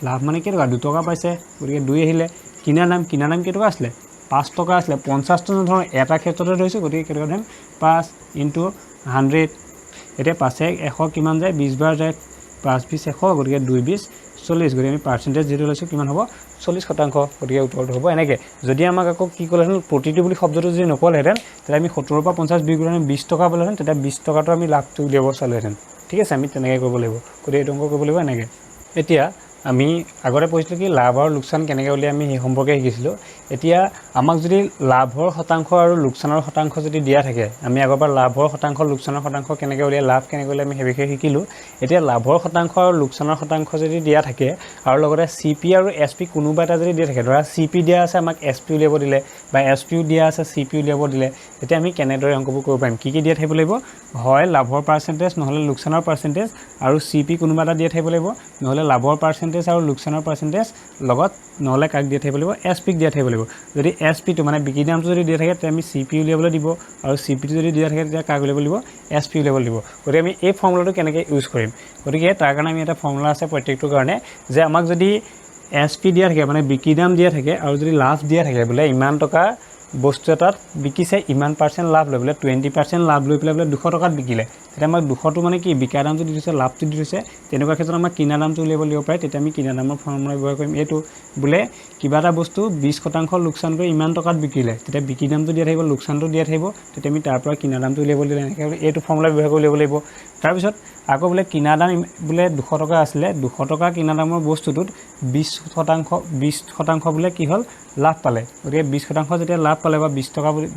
লাভ মানে কেই টকা 2 টকা পাইছে গতিকে 2 আহিলে কিনা দাম কেই টকা আছিল 5 টকা আছিল 50টো ধৰ এটা ক্ষেত্ৰতে ধৰিছো গতিকে কেই টকা দাম 5 ইনটু 100 এটা 5 100 কিমান যায় 20 বাৰ যায় 5 20 100 গতিকে 2 20 40 গতিকে আমি পাৰ্চেন্টেজ যেটো লৈছো কিমান হ'ব 40% গতিকে উত্তৰটো হ'ব এনেকে যদি আমাক আকৌ কি ক'লেহেন প্ৰতিটো বুলি শব্দটো যদি নকলেহেঁতেন তেতিয়া আমি 70 পৰা 50 বিগুণ 20 টকা পালেহেঁতেন তেতিয়া 20 টকাটো আমি লাভটো উলিয়াব চালেহেঁতেন ঠিক আছে আমি তেনেকৈ কৰিব লাগিব গতিকে এইটো অংক কৰিব লাগিব এনেকে এতিয়া আমি আগতে পঢ়িছিলোঁ কি লাভ আৰু লোকচান কেনেকৈ উলিয়াই আমি সেই সম্পৰ্কে শিকিছিলোঁ এতিয়া আমাক যদি লাভৰ শতাংশ আৰু লোকচানৰ শতাংশ যদি দিয়া থাকে আমি আগৰবাৰ লাভৰ শতাংশ লোকচানৰ শতাংশ কেনেকৈ উলিয়াই লাভ কেনেকৈ উলিয়াই আমি সেই বিষয়ে শিকিলোঁ এতিয়া লাভৰ শতাংশ আৰু লোকচানৰ শতাংশ যদি দিয়া থাকে আৰু লগতে সিপি আৰু এসপি কোনোবা এটা যদি দিয়া থাকে ধৰা সিপি দিয়া আছে আমাক এসপি উলিয়াব দিলে বা এসপিও দিয়া আছে সিপি উলিয়াব দিলে তেতিয়া আমি কেনেদৰে অংকবোৰ কৰিব পাৰিম কি দিয়া থাকিব লাগিব হয় লাভৰ পাৰ্চেন্টেজ নহলে লোকচানৰ পাৰ্চেন্টেজ আৰু সিপি কোনোবা এটা দিয়া থাকিব লাগিব নহলে লাভৰ পাৰ্চেন্টেজ আৰু লোকচানৰ পাৰ্চেন্টেজ লগত নহলে কাক দিয়া থাকিব লাগিব এসপি দিয়া থাকিব লাগিব যদি এসপি টো মানে বিক্ৰী দামটো যদি দিয়া থাকে তেতিয়া আমি সিপি উলিয়াবলৈ দিব আৰু সিপি টো যদি দিয়া থাকে তেতিয়া কাক উলিয়াব লাগিব এসপি উলিয়াবলৈ দিব গতিকে আমি এই ফৰ্মুলাটো কেনেকৈ ইউজ কৰিম গতিকে তাৰ কাৰণে আমি এটা ফৰ্মুলা আছে প্ৰত্যেকটো কাৰণে যে আমাক যদি এসপি দিয়া থাকে মানে বিক্ৰী দাম দিয়া থাকে আৰু যদি লাভ দিয়া থাকে বোলে ইমান টকা বস্তু এটাত বিকিছে ইমান % লাভ লৈ বোলে 20% লাভ লৈ পেলাই বোলে 200 টকাত বিকিলে তেতিয়া আমাক 200টো মানে কি বিকা দামটো দি দিছে লাভটো দি দিছে তেনেকুৱা ক্ষেত্ৰত আমাক কিনা দামটো উলিয়াব লাগিব পাৰে তেতিয়া আমি কিনা দামৰ ফৰ্মুলা ব্যৱহাৰ কৰিম এইটো বোলে কিবা এটা বস্তু 20% লোকচান কৰি ইমান টকাত বিকিলে তেতিয়া বিক্ৰী দামটো দিয়া থাকিব লোকচানটো দিয়া থাকিব তেতিয়া আমি তাৰ পৰা কিনা দামটো উলিয়াব লাগিব এনেকৈ এইটো ফৰ্মুলা ব্যৱহাৰ কৰি উলিয়াব লাগিব তাৰ পিছত আকৌ বোলে কিনা দাম বোলে 200 টকা আছিলে 200 টকা কিনা দামৰ বস্তুটোত 20% বোলে কি হ'ল লাভ পালে গতিকে 20% যেতিয়া লাভ পালে বা 20 টকা বুলি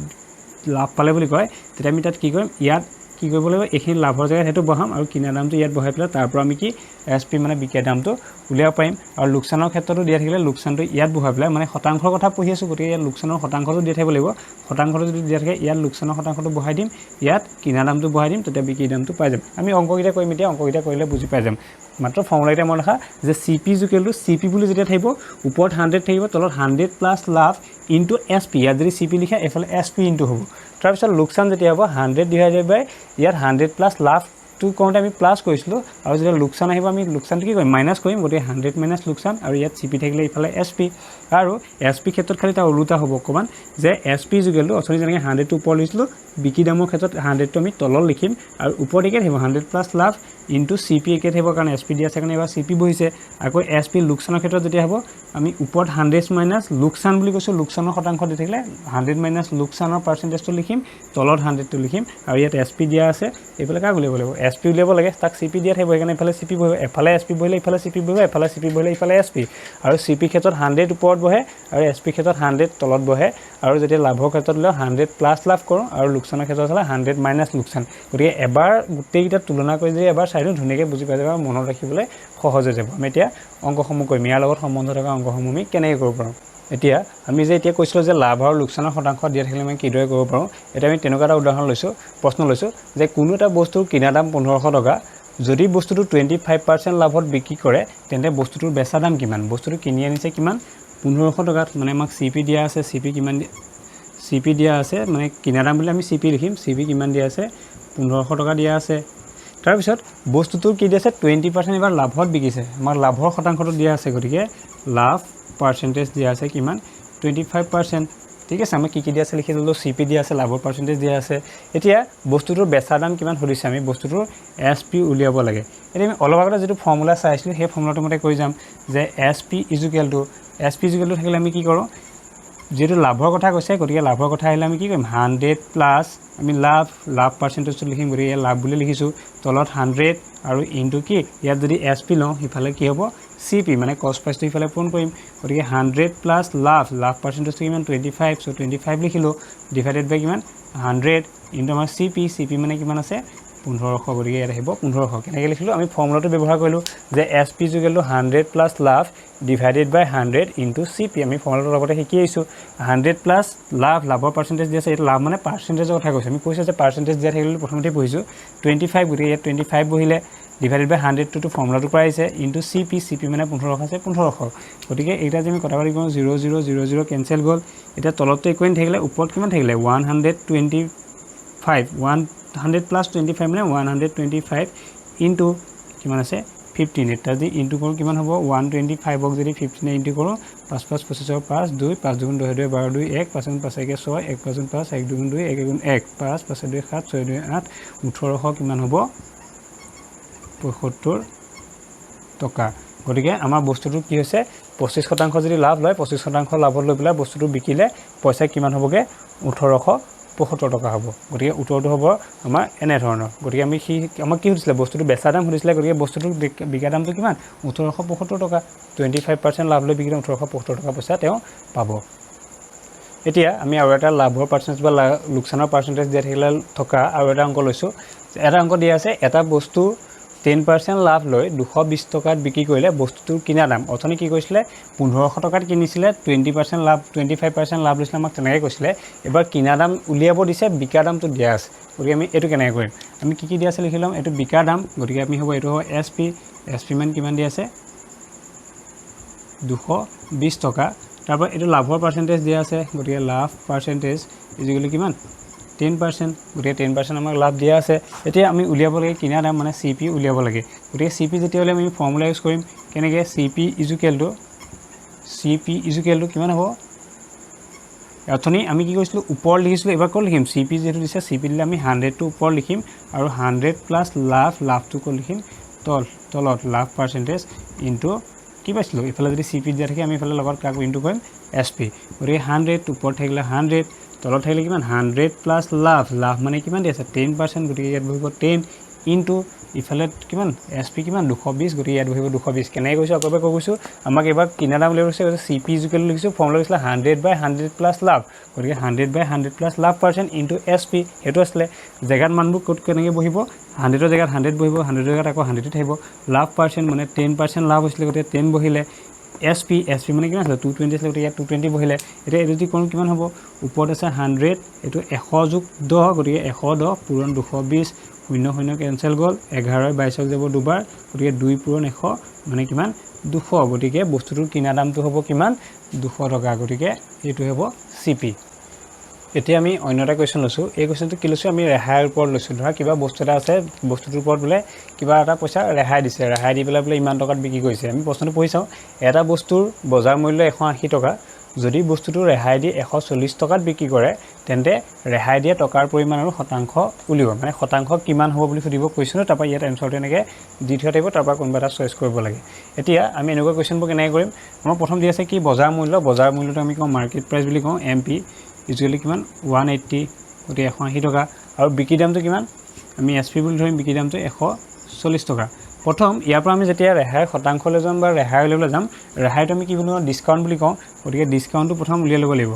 লাভ পালে বুলি কয় তেতিয়া আমি তাত কি কৰিম ইয়াত কি কৰিব লাগিব এইখিনি লাভৰ জেগাত হেতু বহাম আৰু কিনা দামটো ইয়াত বহাই পেলাই তাৰ পৰা আমি কি এসপি মানে বিক্ৰী দামটো উলিয়াব পাৰিম আৰু লোকচানৰ ক্ষেত্ৰতো দিয়া থাকিলে লোকচানটো ইয়াত বহাই পেলাই মানে শতাংশৰ কথা পঢ়ি আছো গতিকে ইয়াত লোকচানৰ শতাংশটো দিয়া থাকিব লাগিব শতাংশটো যদি দিয়া থাকে ইয়াত লোকচানৰ শতাংশটো বহাই দিম ইয়াত কিনা দামটো বহাই দিম তেতিয়া বিক্ৰী দামটো পাই যাম আমি অংককেইটা কৰিম এতিয়া অংককেইটা কৰিলে বুজি পাই যাম মাত্ৰ ফৰ্মুলাটা মনত ৰাখা যে সিপি ইকুৱেল সিপি বুলি যেতিয়া থাকিব ওপৰত 100 থাকিব তলত 100 প্লাস লাভ ইনটু এসপি ইয়াত যদি সিপি লিখা এফালে এসপি ইনটু হ'ব তাৰ পিছত লোকচান যেতিয়া হ'ব 100 ডিভাইডেড বাই ইয়াত 100 প্লাস লাভটো কৰোঁতে আমি প্লাস কৰিছিলোঁ আৰু যেতিয়া লোকচান আহিব আমি লোকচানটো কি কৰিম মাইনাস কৰিম গতিকে 100 মাইনাস লোকচান আৰু ইয়াত সিপি থাকিলে ইফালে এসপি আৰু এসপি ক্ষেত্ৰত খালি তাৰ ওলোটা হ'ব অকমান যে এসপি ইকুৱেল অথনি যেনেকৈ 100 টো ওপৰ লৈছিলোঁ বিক্ৰী দামৰ ক্ষেত্ৰত 100 টো আমি তলত লিখিম আৰু ওপৰত একে থাকিব 100 প্লাস লাভ ইনটু সিপি একে থাকিব কাৰণ এসপি দিয়া আছে কাৰণে এবাৰ সিপি বহিছে আকৌ এসপি লোকচানৰ ক্ষেত্ৰত যেতিয়া হ'ব আমি ওপৰত 100 মাইনাস লোকচান বুলি কৈছো লোকচানৰ শতাংশ দি থাকিলে 100 মাইনাস লোকচানৰ পাৰ্চেন্টেজটো লিখিম তলত 100 টো লিখিম আৰু ইয়াত এসপি দিয়া আছে এইফালে কাক উলিয়াব লাগিব এসপি উলিয়াব লাগে তাক সিপি দিয়া থাকিব সেইকাৰণে এফালে সিপি বহিব এফালে এসপি বহিলে ইফালে সিপি বহিব এফালে সিপি বহিলে ইফালে এসপি আৰু সিপি ক্ষেত্ৰত 100 ওপৰত বহে আৰু এসপি ক্ষেত্ৰত 100 তলত বহে আৰু যেতিয়া লাভৰ ক্ষেত্ৰত লৈ 100 প্লাস লাভ কৰোঁ আৰু লোকচানৰ ক্ষেত্ৰত হ'লে 100 মাইনাস লোকচান গতিকে এবাৰ গোটেইকেইটা তুলনা কৰি যদি এবাৰ চাইটো ধুনীয়াকৈ বুজি পাই যাবা মনত ৰাখিবলৈ সহজ হৈ যাব আমি এতিয়া অংকসমূহ কৰিম ইয়াৰ লগত সম্বন্ধ থকা অংকসমূহ আমি কেনেকৈ কৰিব পাৰোঁ এতিয়া আমি যে এতিয়া কৈছিলোঁ যে লাভ আৰু লোকচানৰ শতাংশ দিয়া থাকিলে আমি কিদৰে কৰিব পাৰোঁ এতিয়া আমি তেনেকুৱা এটা উদাহৰণ লৈছোঁ প্ৰশ্ন লৈছোঁ যে কোনো এটা বস্তুৰ কিনা দাম 1500 টকা যদি বস্তুটো 25% লাভত বিক্ৰী কৰে তেন্তে বস্তুটোৰ বেচা দাম কিমান বস্তুটো কিনি আনিছে কিমান 1500 টকাত মানে আমাক সিপি দিয়া আছে সিপি কিমান সিপি দিয়া আছে মানে কিনা দাম বুলি আমি সিপি লিখিম সিপি কিমান দিয়া আছে 1500 টকা দিয়া আছে তাৰপিছত বস্তুটোৰ কি দিছে 20% এবাৰ লাভত বিকিছে আমাৰ লাভৰ শতাংশটো দিয়া আছে গতিকে লাভ পাৰ্চেন্টেজ দিয়া আছে কিমান 25% ঠিক আছে আমি কি দিয়া আছে লিখি দিলো সিপি দিয়া আছে লাভৰ পাৰ্চেন্টেজ দিয়া আছে এতিয়া বস্তুটোৰ বেচা দাম কিমান হৰিছে আমি বস্তুটোৰ এসপি উলিয়াব লাগে এতিয়া আমি অলপ আগতে যেটো ফৰ্মুলা চাইছিলো সেই ফৰ্মুলাটো মতে কৈ যাম যে এসপি থাকিলে আমি কি কৰো যেটো লাভৰ কথা কৈছে গতিকে লাভৰ কথা আহিলে আমি কি কৰিম 100 প্লাস আমি লাভ পাৰ্চেন্টেজটো লিখিম গতিকে লাভ বুলি লিখিছো তলত 100 আৰু ইনটু কি ইয়াত যদি এসপি লওঁ হিফালে কি হ'ব সিপি মানে কষ্ট প্ৰাইসটো হিফালে পূৰণ কৰিম গতিকে 100 প্লাস লাভ পাৰ্চেন্টেজটো কিমান 25 সো 25 লিখিলো ডিভাইডেড বাই কিমান 100 ইনটু আমাৰ সিপি মানে কিমান আছে 1500 গতিকে ইয়াত আহিব 1500 কেনেকৈ লিখিলো আমি ফৰ্মুলাটো ব্যৱহাৰ কৰিলো যে এসপি = 100 প্লাস লাভ ডিভাইডেড বাই 100 ইনটু সিপি আমি ফৰ্মুলাটো লগতে শিকি আইছো 100 প্লাস লাভৰ পাৰ্চেন্টেজ দিয়া আছে এটা লাভ মানে পাৰ্চেন্টেজৰ কথা কৈছে আমি কৈছো যে পাৰ্চেন্টেজ দিয়া থাকিলে প্ৰথমতে পঢ়িছো 25 গতিকে ইয়াত 25 বহিলে ডিভাইডেড বাই 100 টো ফৰ্মুলাটো পাইছে ইনটু সিপি মানে 1500 আছে 1500 গতিকে এটা যে আমি কথা পাতি কৰো 0000 কেনসেল গল এটা তলতে ইকুৱেন্ট থাকিলে ওপৰত কিমান থাকিলে 100 plus 25 মানে 125 ইনটু কিমান আছে 15 এটা যদি ইনটু কৰো কিমান হ'ব 125 ক যদি 15 ইনটু কৰো 5 5 25 5 2 5 2 2 2 12 2 1 5 5 1 6 1 5 5 1 2 2 1 1 5 5 2 7 6 2 8 1800 কিমান হ'ব 75 টকা গতিকে আমাৰ বস্তুটো কি হৈছে 25% যদি লাভ লয় 25% লাভত লৈ পেলাই বস্তুটো বিকিলে পইচা কিমান হ'বগে 1875 টকা হ'ব গতিকে উত্তৰটো হ'ব আমাৰ এনে ধৰণৰ গতিকে আমি আমাক কি হৈছিল বস্তুটো বেচা দাম হৈছিল গতিকে বস্তুটো বিকা দামটো কিমান 1875 টকা 25% লাভ লৈ বিকিলে 1875 টকা পইচা তেওঁ পাব এতিয়া আমি আৰু এটা লাভৰ পাৰ্চেন্টেজ বা লোকসানৰ পাৰ্চেন্টেজ দিয়া থাকিলে থকা আৰু এটা অংক লৈছো এটা অংক দিয়া আছে এটা বস্তু 10% লাভ লৈ 220 টকাত বিক্ৰী কৰিলে বস্তুটোৰ কিনা দাম অথনি কি কৈছিলে 1500 টকাত কিনিছিলে 20% লাভ 25% লাভ লৈছিলে আমাক তেনেকৈ কৈছিলে এবাৰ কিনা দাম উলিয়াব দিছে বিকা দামটো দিয়া আছে গতিকে আমি এটো কেনেকৈ কৰিম আমি কি দিয়া আছে লিখিলাম এটো বিকা দাম গতিকে আমি হ'ব এটো এসপি মান কিমান দিয়া আছে 220 টকা তাৰপৰ এটো লাভৰ পাৰ্চেন্টেজ দিয়া আছে গতিকে লাভ পাৰ্চেন্টেজ ইজিকলি কিমান 10% গতিকে 10% আমাক লাভ দিয়া আছে এতিয়া আমি উলিয়াব লাগে কিনা দাম মানে সিপি উলিয়াব লাগে গতিকে সিপি যেতিয়া হলে আমি ফৰ্মুলা ইউজ কৰিম কেনেকৈ সিপি ইকুৱেল টু কিমান হ'ব অথনি আমি কি কৈছিলো ওপৰ লিখিছিলো এবাৰ কোন লিখিম সিপি যেটো দিছে সিপি দিলে আমি 100 টো ওপৰ লিখিম আৰু 100 প্লাস লাভটো কোন লিখিম তলত লাভ পাৰ্চেন্টেজ ইনটু কি পাইছিলো ইফালে যদি সিপি দিয়া থাকে আমি ইফালে লগত কাক ইনটু কৰিম এসপি গতিকে 100 ওপৰ থাকিলে 100 তলত থাকিলে কিমান 100 প্লাস লাভ মানে কিমান দি আছে 10% গতিকে ইয়াত বহিব 10 ইনটু ইফালে কিমান এসপি কিমান 220 গতিকে ইয়াত বহিব 220 কেনে কৈছো আকবে কৈছো আমাক এবাৰ কিনা দাম উলিয়াইছে সিপি ইকুৱেল লিখিছো ফৰ্মুলা দিছিল 100/100 প্লাস লাভ গতিকে 100/100 plus love percent into SP হেতু আসলে জায়গাত মানবোৰ কত কেনেকৈ বহিব 100 ৰ জায়গাত 100 বহিব 100 ৰ জায়গাত আকৌ 100 থাকিব লাভ পাৰ্চেন্ট মানে 10% লাভ হৈছিল গতিকে 10 বহিলে এসপি মানে কিমান আছিল 220 আছিল গতিকে 220 বহিলে এটা এটো কোন কিমান হ'ব ওপৰত আছে 100 এটো 100 যোগ 10 গতিকে 110 পূৰণ 220 00 কেনসেল গল 11 22 যাব দুবাৰ গতিকে 2 পূৰণ 100 মানে কিমান 200 গতিকে বস্তুটোৰ কিনা দামটো হ'ব কিমান 200 টকা গতিকে এটো হ'ব সিপি এতিয়া আমি অন্য এটা কোৱেশ্চন লৈছো এই কোৱেশ্চনটো কি লৈছো আমি ৰেহাইৰ ওপৰত লৈছো ধৰা কিবা বস্তু এটা আছে বস্তুটোৰ ওপৰত বোলে কিবা এটা পইচা ৰেহাই দিছে ৰেহাই দি পেলাই বোলে ইমান টকাত বিক্ৰী কৰিছে আমি প্ৰশ্নটো পঢ়ি চাও এটা বস্তুৰ বজাৰ মূল্য 180 টকা যদি বস্তুটো ৰেহাই দি 140 টকাত বিক্ৰী কৰে তেন্তে ৰেহাই দিয়া টকাৰ পৰিমাণ আৰু শতাংশ উলিয়াব মানে শতাংশ কিমান হ'ব বুলি সুধিব কোৱেশ্চনত তাৰপা ইয়াত এনসাৰটো এনেকৈ দি থোৱা থাকিব তাৰপা কোনবা এটা চয়েস কৰিব লাগে এতিয়া আমি এনেকুৱা কোৱেশ্চনবোৰ কেনেকৈ কৰিম আমাৰ প্ৰথম দি আছে কি বজাৰ মূল্যটো আমি কওঁ মাৰ্কেট প্ৰাইস বুলি কওঁ এমপি ইউজুৱেলি কিমান 180 গতি 180 টকা আৰু বিক্ৰী দামটো কিমান আমি এসপি বুলি ধৰিম বিক্ৰী দামটো 140 টকা প্ৰথম ইয়াৰ পৰা আমি যেতিয়া ৰেহাই শতাংশলৈ যাম বা ৰেহাই লেভেললৈ যাম ৰেহাইটো আমি কি বুলি কওঁ ডিসকাউন্ট বুলি কওঁ গতিকে ডিসকাউন্টটো প্ৰথম উলিয়াই ল'ব লাগিব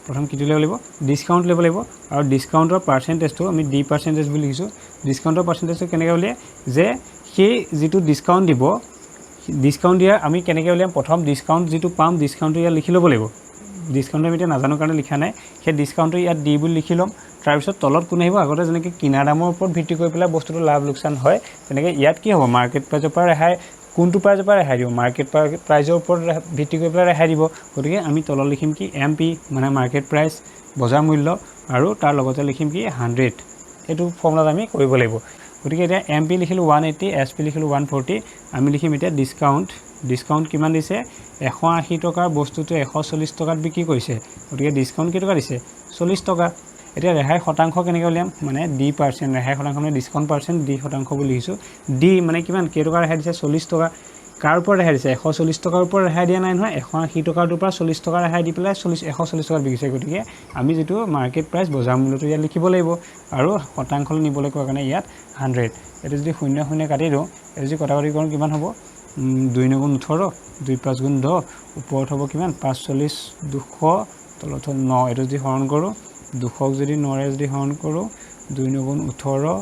প্ৰথম কি উলিয়াব লাগিব ডিসকাউন্ট ল'ব লাগিব আৰু ডিসকাউন্টৰ পাৰ্চেন্টেজটো আমি ডি পাৰ্চেন্টেজ বুলি লিখিছো ডিসকাউন্টৰ পাৰ্চেন্টেজটো কেনেকৈ উলিয়াই যে সেই যেটো ডিসকাউন্ট দিব ডিসকাউন্ট দিয়া আমি কেনেকৈ উলিয়াম প্ৰথম ডিসকাউন্ট যেটো পাম ডিসকাউন্টটো ইয়াত লিখি ল'ব লাগিব ডিসকাউন্ট আমি এতিয়া নাজানো কাৰণে লিখা নাই সেই ডিসকাউন্টটো ইয়াত ডি বুলি লিখি ল'ম তাৰ পিছত তলত কোন আহিব আগতে যেনেকৈ কিনা দামৰ ওপৰত ভিত্তি কৰি পেলাই বস্তুটো লাভ লোকসান হয় তেনেকৈ ইয়াত কি হ'ব মাৰ্কেট প্ৰাইজৰ পৰা ৰেহাই কোনটো প্ৰাইজৰ পৰা ৰেহাই দিব মাৰ্কেট প্ৰাইজৰ ওপৰত ভিত্তি কৰি পেলাই ৰেহাই দিব গতিকে আমি তলত লিখিম কি এমপি মানে মাৰ্কেট প্ৰাইস বজাৰ মূল্য আৰু তাৰ লগতে লিখিম কি 100 এটো ফৰ্মুলাত আমি কৰিব লাগিব গতিকে এতিয়া MP লিখিলোঁ 180 SP লিখিলোঁ 140 আমি লিখিম এতিয়া ডিসকাউন্ট কিমান দিছে 180 টকাৰ বস্তুটো 140 টকাত বিক্ৰী কৰিছে গতিকে ডিসকাউন্ট কেই টকা দিছে 40 টকা এতিয়া ৰেহাই শতাংশ কেনেকৈ উলিয়াম মানে D% ৰেহাই শতাংশ মানে ডিসকাউন্ট পাৰ্চেন্ট D শতাংশ বুলি লিখিছোঁ D মানে কিমান কেই টকা ৰেহাই দিছে 40 টকা কাৰ ওপৰত ৰেহাই দিছে 140 টকাৰ ওপৰত ৰেহাই দিয়া নাই নহয় 180 টকাৰ পৰা 40 টকা ৰেহাই দি পেলাই 140 টকাত বিকিছে গতিকে আমি যেটো মাৰ্কেট প্ৰাইস বজাৰ মূল্যটো ইয়াত লিখিব লাগিব আৰু শতাংশলৈ নিবলৈ কোৱা কাৰণে ইয়াত 100 এটো যদি 0 কাটি দিওঁ এটো যদি কটাকটি কৰোঁ কিমান হ'ব 2 × 18 2 × 5 × 10 ওপৰত হ'ব কিমান 540 200 তলত 9 এটো যদি হৰণ কৰোঁ 200 যদি 9 যদি হৰণ কৰোঁ 2 × 18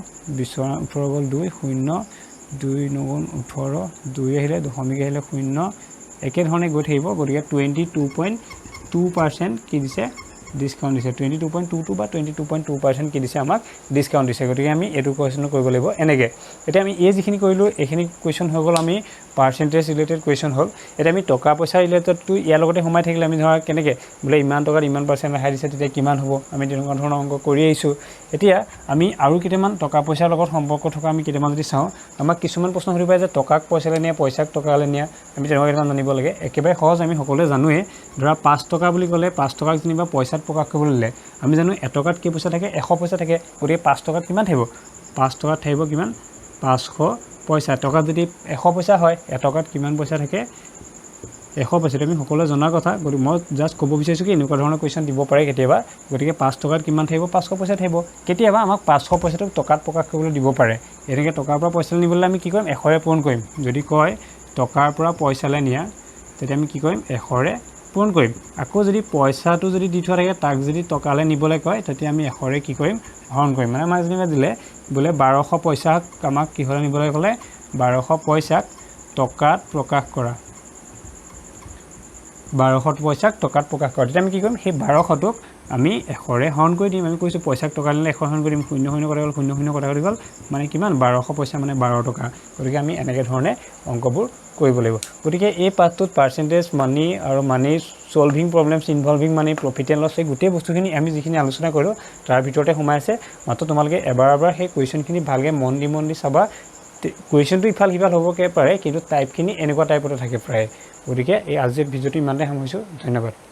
18 গ'ল 2 0 2 × 18 2 আহিলে দশমিক আহিলে 0 একে ধৰণে গৈ থাকিব গতিকে 22.2% কি দিছে ডিসকাউন্ট দিছে 22.22 বা 22.2% কি দিছে আমাক ডিসকাউন্ট দিছে গতিকে আমি এটো কোৱেশ্চন কৰিব লাগিব এনেকে এটা আমি এই যিখিনি কৰিলো এইখিনি কোৱেশ্চন হৈ গল আমি পাৰ্চেন্টেজ ৰিলেটেড কোৱেশ্চন হল এটা আমি টকা পইচা ৰিলেটেড টু ইয়াৰ লগতে সোমাই থাকিলে আমি ধৰা কেনেকে বলে ইমান টকাৰ ইমান পাৰ্চেন্ট ৰেহাই দিছে তেতিয়া কিমান হ'ব আমি তেনেকুৱা ধৰণৰ অংক কৰি আইছো এতিয়া আমি আৰু কিটামান টকা পইচাৰ লগত সম্পৰ্ক থকা আমি কিটামান যদি চাও আমাক কিছুমান প্ৰশ্ন সুধি পায় যে টকাক পইচালে নিয়া পইচাক টকালে নিয়া আমি তেনেকুৱা কিটামান জানিব লাগে একেবাৰে সহজ আমি সকলোৱে জানোৱে ধৰা 5 টকা বুলি ক'লে 5 টকাক যেনিবা পইচাত প্ৰকাশ কৰিবলৈ আমি জানো 1 টকাত কি পইচা থাকে 100 পইচা থাকে গতিকে 5 টকাত কিমান থাকিব 5 টকাত থাকিব কিমান 500 পইচা টকা যদি 100 পইচা হয় 1 টকাত কিমান পইচা থাকে 100 পইচা আমি সকলোৱে জনা কথা গতিকে মই জাস্ট ক'ব বিচাৰিছো কি এনেকুৱা ধৰণৰ কোৱেশ্চন দিব পাৰে কেতিয়াবা গতিকে 5 টকাত কিমান থাকিব 500 পইচা থাকিব কেতিয়াবা আমাক 500 পইচাটো টকাত প্ৰকাশ কৰিবলৈ দিব পাৰে এনেকৈ টকাৰ পৰা পইচা নিবলৈ আমি কি কৰিম 100 ৰে পূৰণ কৰিম যদি কয় টকাৰ পৰা পইচালে নিয়া তেতিয়া আমি কি কৰিম 100 ৰে পূৰণ কৰিম আকৌ যদি পইচাটো যদি দি থোৱা থাকে তাক যদি টকালে নিবলৈ কয় তেতিয়া আমি 100 ৰে কি কৰিম হৰণ কৰিম মানে মাজনিবা দিলে বলে 1200 পইচা আমাক কি হলে নিবলৈ ক'লে 1200 পইচাক টকাত প্ৰকাশ কৰা 1200 পইচাক টকাত প্ৰকাশ কৰা তেতিয়া আমি কি কৰিম সেই 1200ক আমি 100 ৰে হৰণ কৰি দিম আমি কৈছো পইচাক টকা নিলে 100 হৰণ কৰিম 00 কটা গ'ল 00 কটা গ'ল মানে কিমান 1200 পইচা মানে 12 টকা গতিকে আমি এনেকে ধৰণে অংকবোৰ কৰিব লাগিব গতিকে এই পাঠটোত পাৰ্চেন্টেজ মানি আৰু money solving problems involving money profit and loss এই গোটেই বস্তুখিনি আমি যিখিনি আলোচনা কৰিলো তাৰ ভিতৰতে সোমাই আছে মাত্ৰ তোমালোকে এবাৰ সেই কোৱেশ্চনখিনি ভালকে মন দি চাবা কোৱেশ্চনটো ইফাল সিফাল হ'বকে পাৰে কিন্তু টাইপখিনি এনেকুৱা টাইপতে থাকে প্ৰায় গতিকে এই আজিৰ ভিডিঅ'টো ইমানতে সামৰিছো ধন্যবাদ